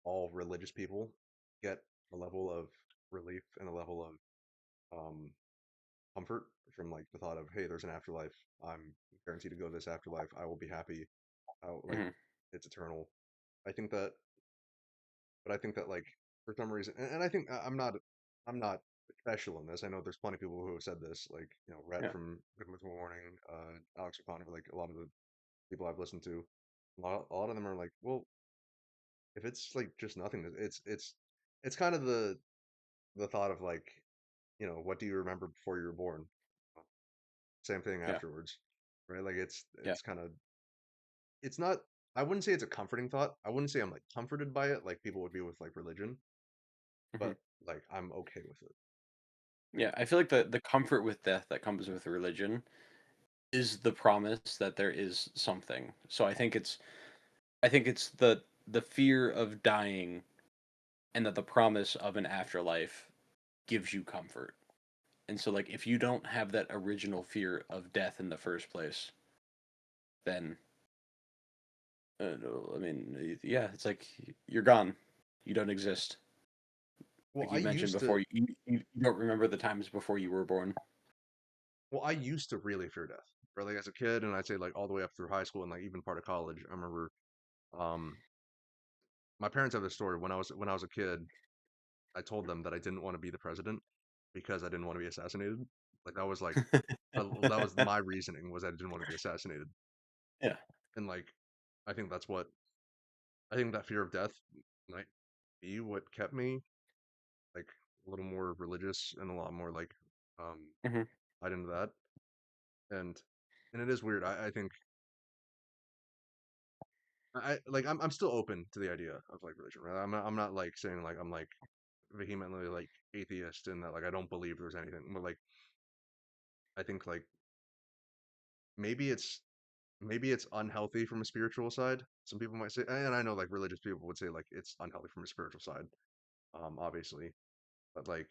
all religious people get a level of relief and a level of um comfort from like the thought of, hey, there's an afterlife. I'm guaranteed to go to this afterlife. I will be happy. Like mhm, it's eternal. I think that, but I think that like for some reason, and I think I'm not special in this. I know there's plenty of people who have said this, like Rhett yeah. from Good Mythical Morning, Alex O'Connor, like a lot of the people I've listened to. A lot of them are like, well, if it's like just nothing, it's kind of the thought of like, what do you remember before you were born? Same thing Yeah. afterwards, right? Like Yeah. it's kind of it's not. I wouldn't say it's a comforting thought. I wouldn't say I'm like comforted by it, like people would be with like religion, Hmm. but like I'm okay with it. Yeah, I feel like the comfort with death that comes with religion is the promise that there is something. So I think it's the fear of dying and that the promise of an afterlife gives you comfort. And so like if you don't have that original fear of death in the first place, then no, I mean, yeah, it's like you're gone. You don't exist. Well, Like you mentioned before, you don't remember the times before you were born. I used to really fear death. Or like as a kid, and I'd say like all the way up through high school and like even part of college. I remember um my parents have this story when I was a kid. I told them that I didn't want to be the president because I didn't want to be assassinated. Like that was my reasoning was I didn't want to be assassinated. Yeah. And like I think that's what I think that fear of death might be what kept me like a little more religious and a lot more like Hmm. tied into that. And it is weird. I think like I'm still open to the idea of like religion, right? I'm not like saying like I'm like vehemently like atheist and that like I don't believe there's anything. But like I think like maybe it's maybe it's unhealthy from a spiritual side. Some people might say, and I know like religious people would say like it's unhealthy from a spiritual side, obviously. But like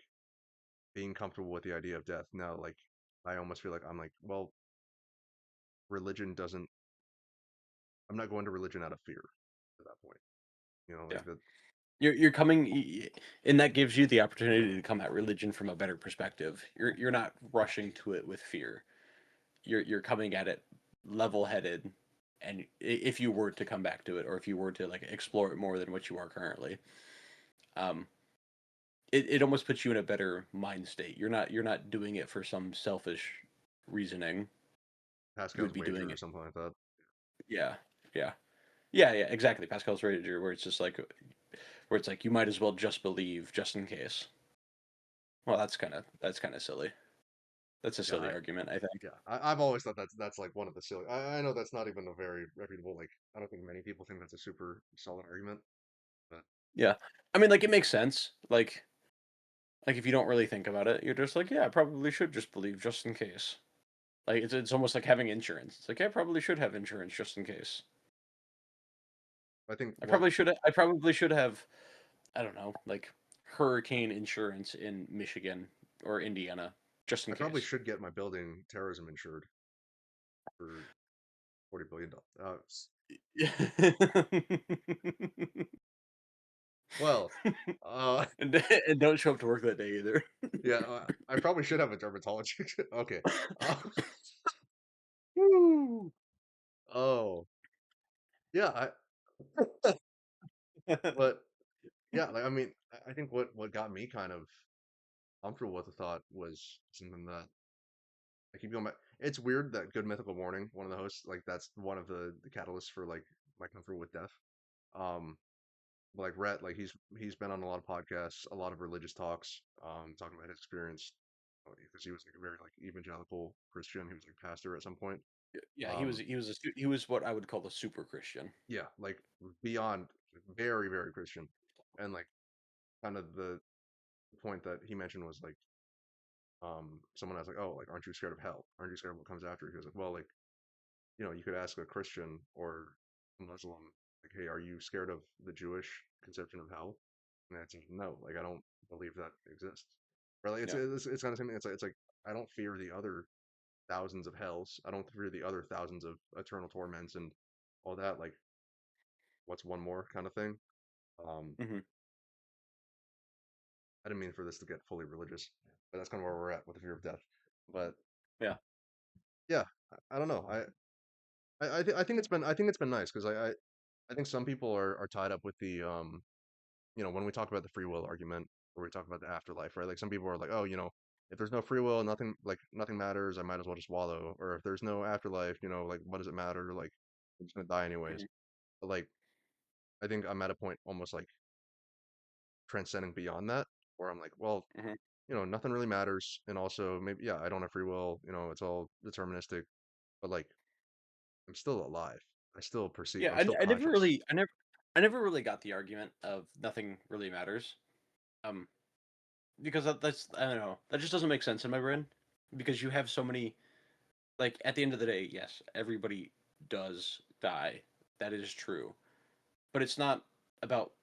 being comfortable with the idea of death now, like I almost feel like I'm like, well, religion doesn't. I'm not going to religion out of fear at that point. You know, Yeah. like that You're coming, and that gives you the opportunity to come at religion from a better perspective. You're not rushing to it with fear. You're coming at it level-headed, and if you were to come back to it, or if you were to like explore it more than what you are currently, um, it almost puts you in a better mind state. You're not doing it for some selfish reasoning. You would Pascal's be wager doing or it. something like that. Yeah, yeah, yeah. Exactly. Pascal's wager, where it's just like, where it's like you might as well just believe just in case. Well, that's kind of silly. That's a Yeah, silly argument, I think. I've always thought that's like one of the silly. I know that's not even a very reputable like. I don't think many people think that's a super solid argument, but Yeah. I mean, like it makes sense. Like if you don't really think about it, you're just like, yeah, I probably should just believe just in case. Like it's almost like having insurance. It's like I probably should have insurance just in case. I think I what probably should I probably should have, I don't know, like hurricane insurance in Michigan or Indiana just in I probably case. should get my building terrorism insured for $40 billion. Yeah. Well, uh, And don't show up to work that day either. yeah, I probably should have a dermatologist. Okay. Uh, woo. Oh, yeah. But yeah, like I mean, I think what got me kind of comfortable with the thought was something that I keep going back. It's weird that Good Mythical Morning, one of the hosts, like that's one of the catalysts for like my comfort with death. Um, like Rhett, like he's been on a lot of podcasts, a lot of religious talks, talking about his experience because he was like a very like evangelical Christian. He was like pastor at some point. Yeah, he was Um, he was he was what I would call a super Christian. yeah, like beyond very very Christian, and like kind of the point that he mentioned was like someone was like, oh, like aren't you scared of hell? Aren't you scared of what comes after? He was like, well, like you know, you could ask a Christian or a Muslim, like, hey, are you scared of the Jewish conception of hell? And that's no, like I don't believe that exists. Or like Yeah. it's kind of something. It's like I don't fear the other thousands of hells. I don't fear the other thousands of eternal torments and all that. Like what's one more kind of thing. Um, Hmm. I didn't mean for this to get fully religious, but that's kind of where we're at with the fear of death. But Yeah. yeah, I don't know. I think I think it's been nice because I think some people are tied up with the you know, when we talk about the free will argument or we talk about the afterlife, right? Like some people are like, oh, you know, if there's no free will, nothing matters. I might as well just wallow. Or if there's no afterlife, you know, like what does it matter? Like I'm just gonna die anyways. Hmm. But like I think I'm at a point almost like transcending beyond that, where I'm like, well, Hmm. you know, nothing really matters, and also maybe yeah, I don't have free will. You know, it's all deterministic. But like I'm still alive. I still perceive. Yeah, I'm still I never conscious. really, I never really got the argument of nothing really matters. Um, because that's I don't know. That just doesn't make sense in my brain because you have so many like at the end of the day, yes, everybody does die. That is true. But about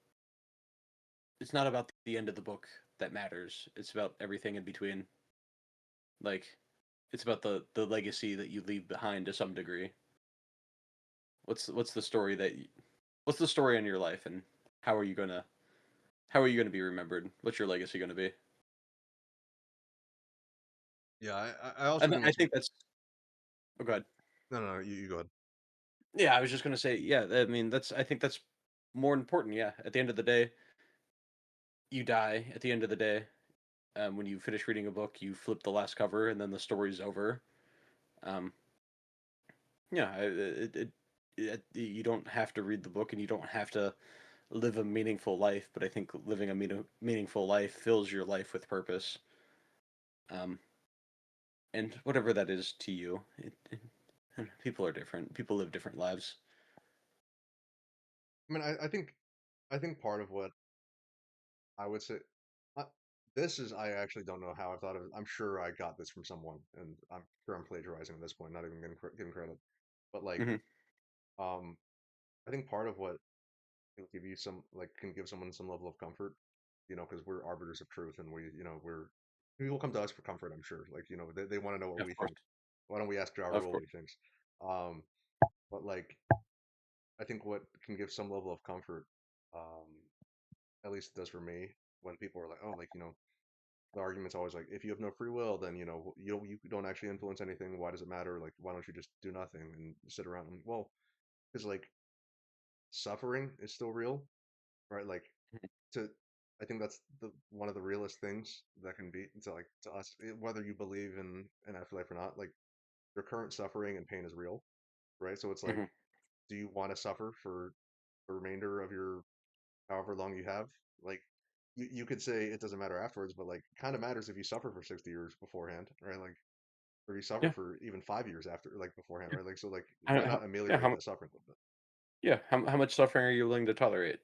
it's not about the end of the book that matters. It's about everything in between. Like it's about the legacy that you leave behind to some degree. What's the story what's the story in your life and how are you going to how are you going to be remembered? What's your legacy going to be? Yeah, I also And think I that's think that's oh god. no, no, no, you go ahead. Yeah, I was just going to say yeah, I mean I think that's more important, yeah. At the end of the day, you die at the end of the day. When you finish reading a book, you flip the last cover and then the story's over. Um, yeah, you don't have to read the book and you don't have to live a meaningful life, but I think living a meaningful life fills your life with purpose. Um, and whatever that is to you, people are different. People live different lives. I mean, I think part of what I would say, uh, this is I actually don't know how I thought of it. I'm sure I got this from someone, and I'm sure I'm plagiarizing at this point, not even giving credit. But like, Hmm. um, I think part of what can give you some like can give someone some level of comfort, you know, because we're arbiters of truth, and we, you know, we're people come to us for comfort. I'm sure, like, you know, they want to know what Of we course, think. Why don't we ask Ja of Rule what course. he thinks? Um, but like, I think what can give some level of comfort, um, at least it does for me, when people are like, oh, like, you know, the argument's always like, if you have no free will, then, you know, you don't actually influence anything. Why does it matter? Like, why don't you just do nothing and sit around? And, well, because like suffering is still real, right? Like Mhm. to, I think that's the one of the realest things that can be to like to us, whether you believe in an afterlife or not. Like your current suffering and pain is real, right? So it's like, Mhm. do you want to suffer for the remainder of your however long you have? Like you could say it doesn't matter afterwards, but like kind of matters if you suffer for 60 years beforehand, right? Like or you suffer Yeah, for even 5 years after, like beforehand, yeah. right? Like so, like why How, not yeah, ameliorate that suffering a little yeah. How much suffering are you willing to tolerate?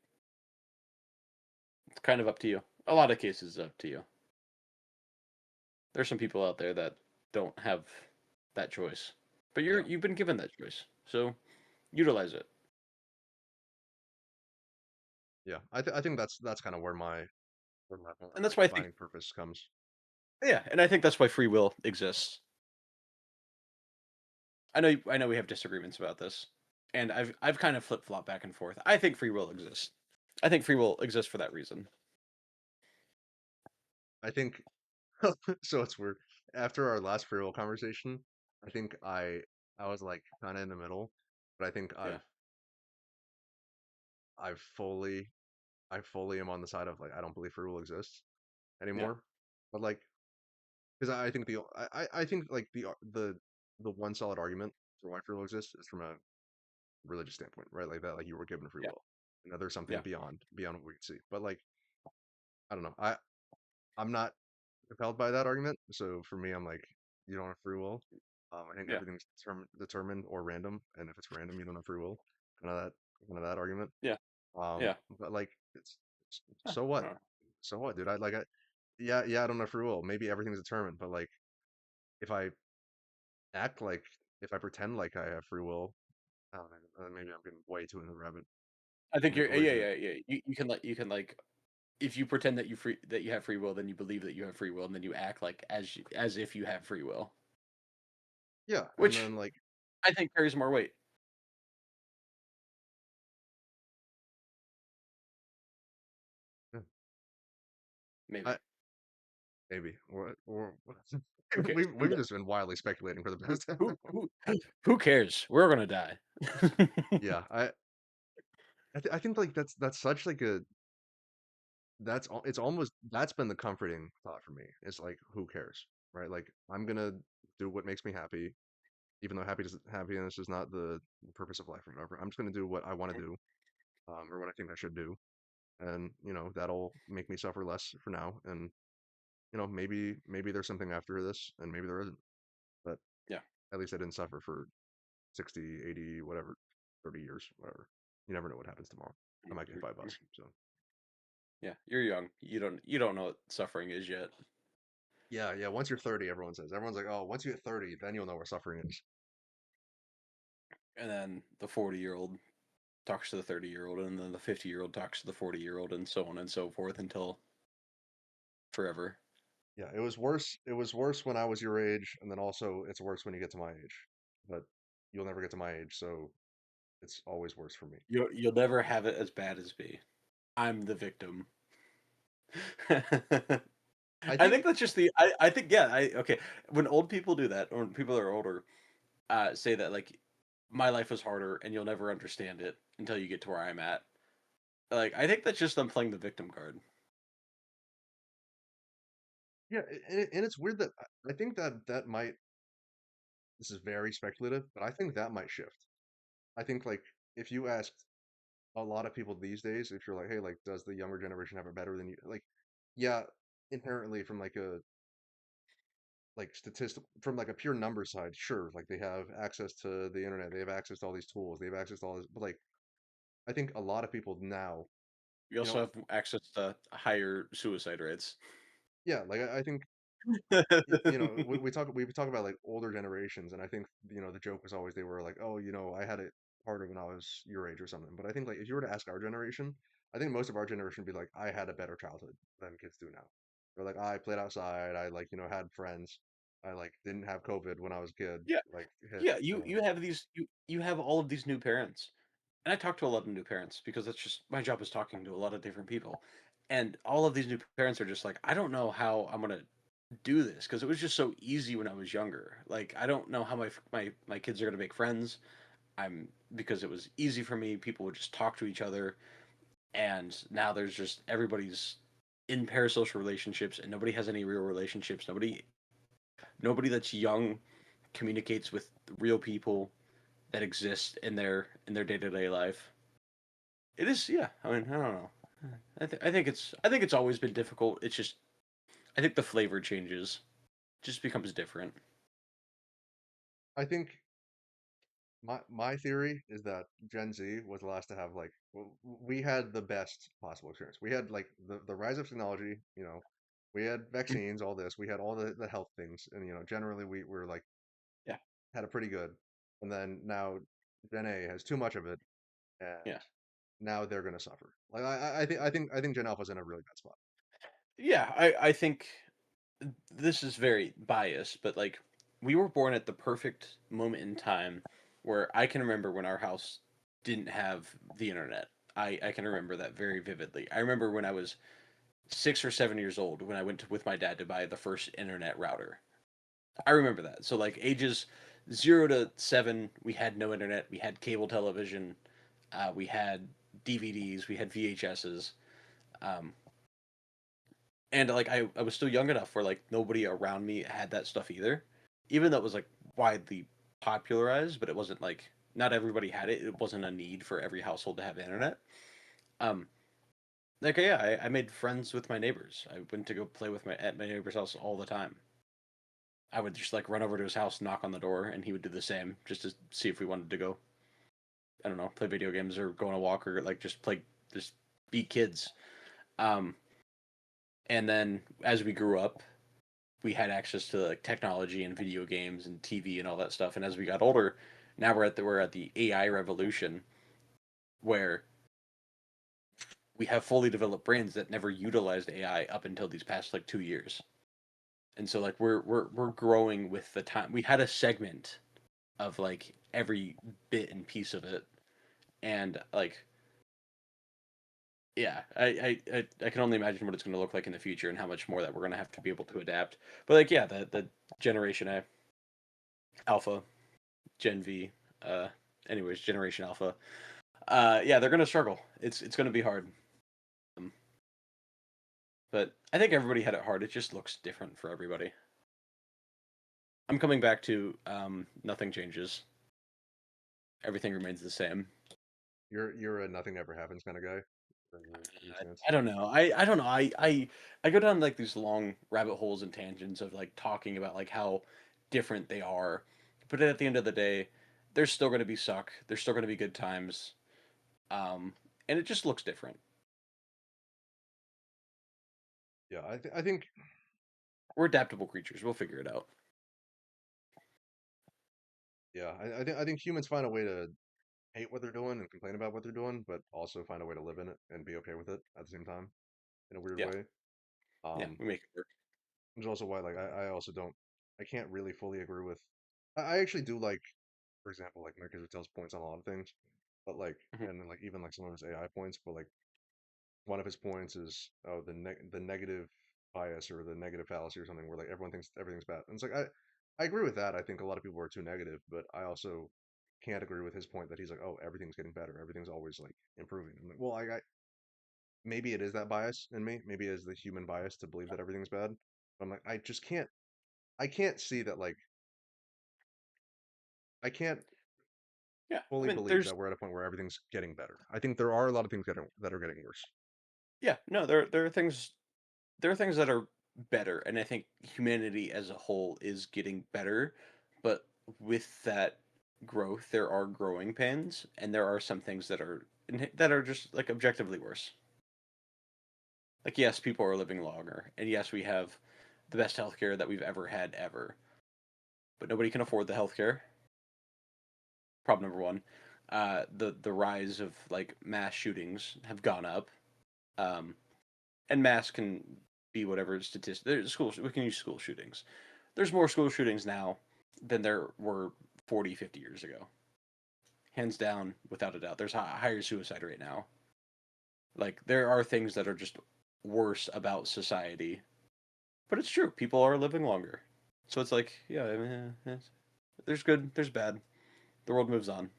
It's kind of up to you. A lot of cases, it's up to you. There's some people out there that don't have that choice, but bit? Yeah, you've been given that choice, so utilize it. yeah. I think that's kind of where my And that's like why I think, finding purpose comes. yeah, and I think that's why free will exists. I know we have disagreements about this, and I've kind of flip flop back and forth. I think free will exists. I think free will exists for that reason. I think so. It's weird. After our last free will conversation, I think I was like kind of in the middle, but I think Yeah, I've fully I fully am on the side of like I don't believe free will exists yeah, anymore. But like because I think I think like the one solid argument for why free will exists is from a religious standpoint, right? Like that, like you were given free yeah, will, and that there's something yeah, beyond what we can see. But like I don't know, I'm not compelled by that argument. So for me, I'm like you don't have free will. I think yeah, everything's determined or random, and if it's random, you don't have free will. Kind of that argument. yeah, yeah. But like it's Huh, so what? huh. So what, dude? Yeah, I don't have free will. Maybe everything's determined, but like if I act like if I pretend like I have free will, I don't know, maybe I'm getting way too into the rabbit I think in the you're origin. yeah. You can like if you pretend that you have free will, then you believe that you have free will, and then you act like as if you have free will, Yeah, and which then like I think carries more weight. yeah, I Maybe. maybe or Who cares? we've just been wildly speculating for the Who past. who who who cares? We're gonna die. Yeah, I think like that's such like a it's almost that's been the comforting thought for me. It's like who cares, right? Like I'm gonna do what makes me happy, even though happiness is not the purpose of life or whatever. I'm just gonna do what I want to do, or what I think I should do, and you know that'll make me suffer less for now. And you know maybe there's something after this, and maybe there isn't. But Yeah. at least I didn't suffer for 60, 80, whatever, 30 years, whatever. You never know what happens tomorrow. I might get hit by a bus. So Yeah, you're young. You don't know what suffering is yet. Yeah, yeah. Once you're 30, everyone says. Everyone's like, oh, once you hit 30, then you'll know what suffering is. And then the 40-year-old talks to the 30-year-old, and then the 50-year-old talks to the 40-year-old, and so on and so forth until forever. Yeah, it was worse. It was worse when I was your age, and then also it's worse when you get to my age. But you'll never get to my age, so it's always worse for me. You'll never have it as bad as me. I'm the victim. I I think, think that's just I think yeah, I okay. When old people do that, or when people that are older say that like my life was harder and you'll never understand it until you get to where I'm at. Like I think that's just them playing the victim card. yeah, and it's weird that I think that that might. This is very speculative, but I think that might shift. I think like if you asked a lot of people these days, if you're like, hey, like, does the younger generation have it better than you? Like, yeah, inherently from like a like statistic from like a pure number side, sure, like they have access to the internet, they have access to all these tools, they have access to all this, but like I think a lot of people now, You you also know, have access to higher suicide rates. yeah, like I think we talk about like older generations, and I think the joke was always they were like, oh, I had it harder when I was your age or something. But I think like if you were to ask our generation, I think most of our generation would be like, I had a better childhood than kids do now. They're like, I played outside, I like had friends, I like didn't have COVID when I was a kid, Yeah. like hit, Yeah, you have you have all of these new parents. And I talk to a lot of new parents because that's just my job is talking to a lot of different people. And all of these new parents are just like, I don't know how I'm gonna do this because it was just so easy when I was younger. Like I don't know how my kids are gonna make friends. I'm because it was easy for me. People would just talk to each other, and now there's just everybody's in parasocial relationships, and nobody has any real relationships. Nobody that's young communicates with real people that exist in their day to day life. It is, yeah. I mean, I don't know. I think it's always been difficult. It's just I think the flavor changes, just becomes different. I think my theory is that Gen Z was the last to have like we had the best possible experience. We had like the rise of technology, we had vaccines, all this, we had all the health things, and generally we were like Yeah, had it pretty good. And then now Gen A has too much of it, yeah, and now they're gonna suffer. Like I think Gen Alpha's in a really bad spot. yeah. I think this is very biased, but like we were born at the perfect moment in time where I can remember when our house didn't have the internet. I can remember that very vividly. I remember when I was 6 or 7 years old when I went with my dad to buy the first internet router. I remember that. So like ages 0 to 7, we had no internet. We had cable television. We had DVDs. We had VHSs. Um, and like I was still young enough where like nobody around me had that stuff either. Even though it was like widely popularized, but it wasn't like not everybody had it. It wasn't a need for every household to have internet. Um, like yeah, I made friends with my neighbors. I went to go play with my at my neighbor's house all the time. I would just like run over to his house, knock on the door, and he would do the same just to see if we wanted to go. I don't know, play video games or go on a walk or like just be kids. Um, and then as we grew up, we had access to like technology and video games and TV and all that stuff. And as we got older, now we're at the AI revolution where we have fully developed brains that never utilized AI up until these past like 2 years. And so like we're growing with the time. We had a segment of like every bit and piece of it, and like yeah, I can only imagine what it's going to look like in the future and how much more that we're going to have to be able to adapt. But like yeah, the Generation A, Alpha, Gen V, uh, anyways, Generation Alpha, yeah, they're going to struggle. It's going to be hard. Um, but I think everybody had it hard. It just looks different for everybody. I'm coming back to nothing changes. Everything remains the same. You're a nothing ever happens kind of guy. Your stance. I don't know. I don't know. I go down like these long rabbit holes and tangents of like talking about like how different they are. But at the end of the day, there's still going to be suck. There's still going to be good times. Um, and it just looks different. Yeah, I think We're adaptable creatures. We'll figure it out. yeah, I think humans find a way to hate what they're doing and complain about what they're doing, but also find a way to live in it and be okay with it at the same time in a weird Yeah, way. yeah, Um, we make it work. which is also why like I also don't I can't really fully agree with I actually do like for example like Marcus Vitel's points on a lot of things, but like Mhm. and then like even like some of his AI points, but like one of his points is oh the negative bias or the negative fallacy or something where like everyone thinks everything's bad. And it's like I agree with that. I think a lot of people are too negative, but I also can't agree with his point that he's like, oh, everything's getting better. Everything's always like improving. I'm like, well, I maybe it is that bias in me. Maybe it is the human bias to believe that everything's bad. But I'm like, I just can't. I can't see that. Like, I can't Yeah, I fully mean, believe there's that we're at a point where everything's getting better. I think there are a lot of things that are getting worse. yeah, no, there are things that are better, and I think humanity as a whole is getting better, but with that growth, there are growing pains, and there are some things that are just like objectively worse. Like yes, people are living longer, and yes, we have the best healthcare that we've ever had ever, but nobody can afford the healthcare. Problem number one. The rise of like mass shootings have gone up. Um, and mass can be whatever statistic. There's school. We can use school shootings. There's more school shootings now than there were 40, 50 years ago. Hands down, without a doubt. There's a higher suicide rate now. Like there are things that are just worse about society, but it's true. People are living longer, so it's like yeah. I mean, there's good, there's bad. The world moves on.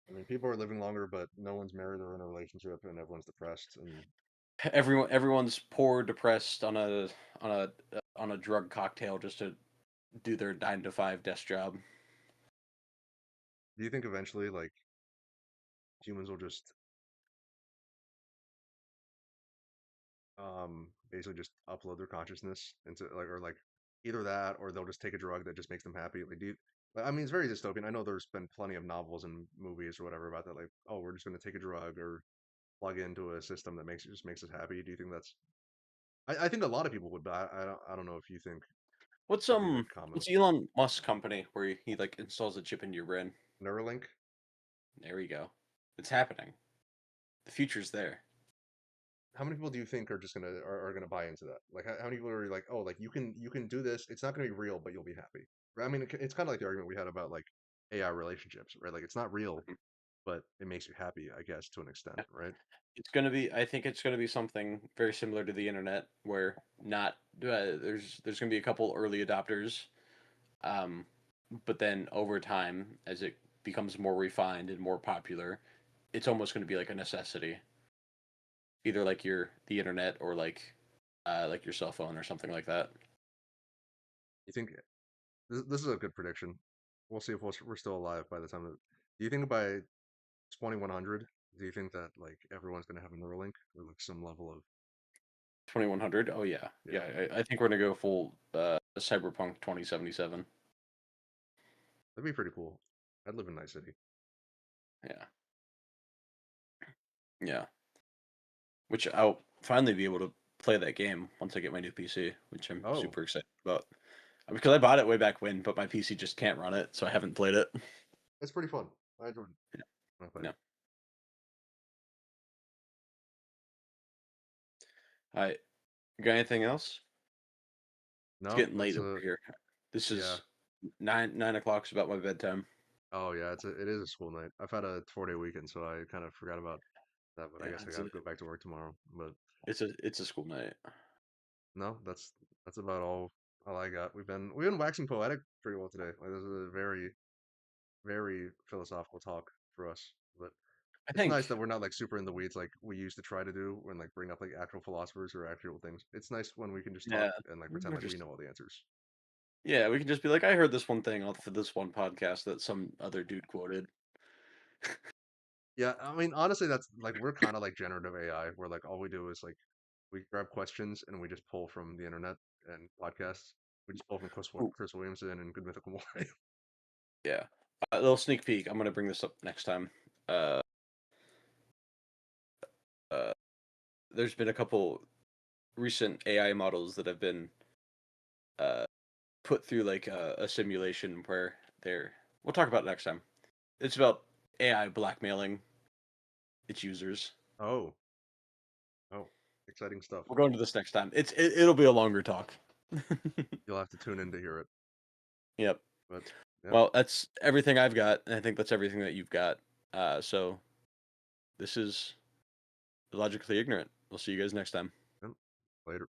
I mean, people are living longer, but no one's married or in a relationship, and everyone's depressed. And Everyone's poor, depressed on a drug cocktail just to do their 9 to 5 desk job. do you think eventually, like, humans will just basically just upload their consciousness into like or like either that or they'll just take a drug that just makes them happy like do you like, I mean it's very dystopian. I know there's been plenty of novels and movies or whatever about that like oh we're just going to take a drug or plug into a system that makes it just makes us happy. Do you think that's I think a lot of people would but I don't know if you think that'd be like common. What's Elon Musk's company where he like installs a chip into your brain? Neuralink. There we go. It's happening. The future's there. How many people do you think are just gonna are gonna buy into that? Like how many people are like, oh, like you can do this. It's not gonna be real, but you'll be happy. Right? I mean, it's kind of like the argument we had about like AI relationships, right? Like it's not real, Mhm. but it makes you happy, I guess, to an extent, Yeah. right? I think it's gonna be something very similar to the internet where not there's gonna be a couple early adopters, um, but then over time as it becomes more refined and more popular, it's almost gonna be like a necessity. Either like the internet or like your cell phone or something like that. You think this is a good prediction? We'll see if we're still alive by the time that. Do you think by 2100? Do you think that like everyone's gonna have a Neuralink or like some level of 2100. Oh yeah, yeah? yeah. I think we're gonna go full Cyberpunk 2077. That'd be pretty cool. I'd live in Night City. Yeah, yeah. Which I'll finally be able to play that game once I get my new PC, which I'm Oh, super excited about. Because I bought it way back when, but my PC just can't run it, so I haven't played it. it's pretty fun. I enjoyed it Yeah, when I played no. it. I got anything else? It's No, getting late that's over a here. This yeah. is 9 o'clock's about my bedtime. Oh yeah, it is a school night. I've had a 4-day weekend, so I kind of forgot about that. But I Yeah, guess I got to go back to work tomorrow. But it's a school night. no, that's about all I got. We've been waxing poetic pretty well today. Like this is a very philosophical talk for us. But I it's nice think that we're not like super in the weeds like we used to try to do when like bring up like actual philosophers or actual things. It's nice when we can just talk yeah, and like pretend we're like we just know all the answers. yeah, we can just be like, I heard this one thing off of this one podcast that some other dude quoted. Yeah, I mean honestly, that's like we're kind of like generative AI, where like all we do is like we grab questions and we just pull from the internet and podcasts. We just pull from Ooh, Chris Williamson and Good Mythical More. yeah. A little sneak peek. I'm gonna bring this up next time. Uh, uh, there's been a couple. recent AI models that have been uh, put through like a simulation where they're. We'll talk about it next time. It's about AI blackmailing its users. Oh, oh, exciting stuff. We'll go into this next time. It'll be a longer talk. You'll have to tune in to hear it. Yep. But yeah, Well, that's everything I've got, and I think that's everything that you've got. So this is logically ignorant. We'll see you guys next time. yeah, later.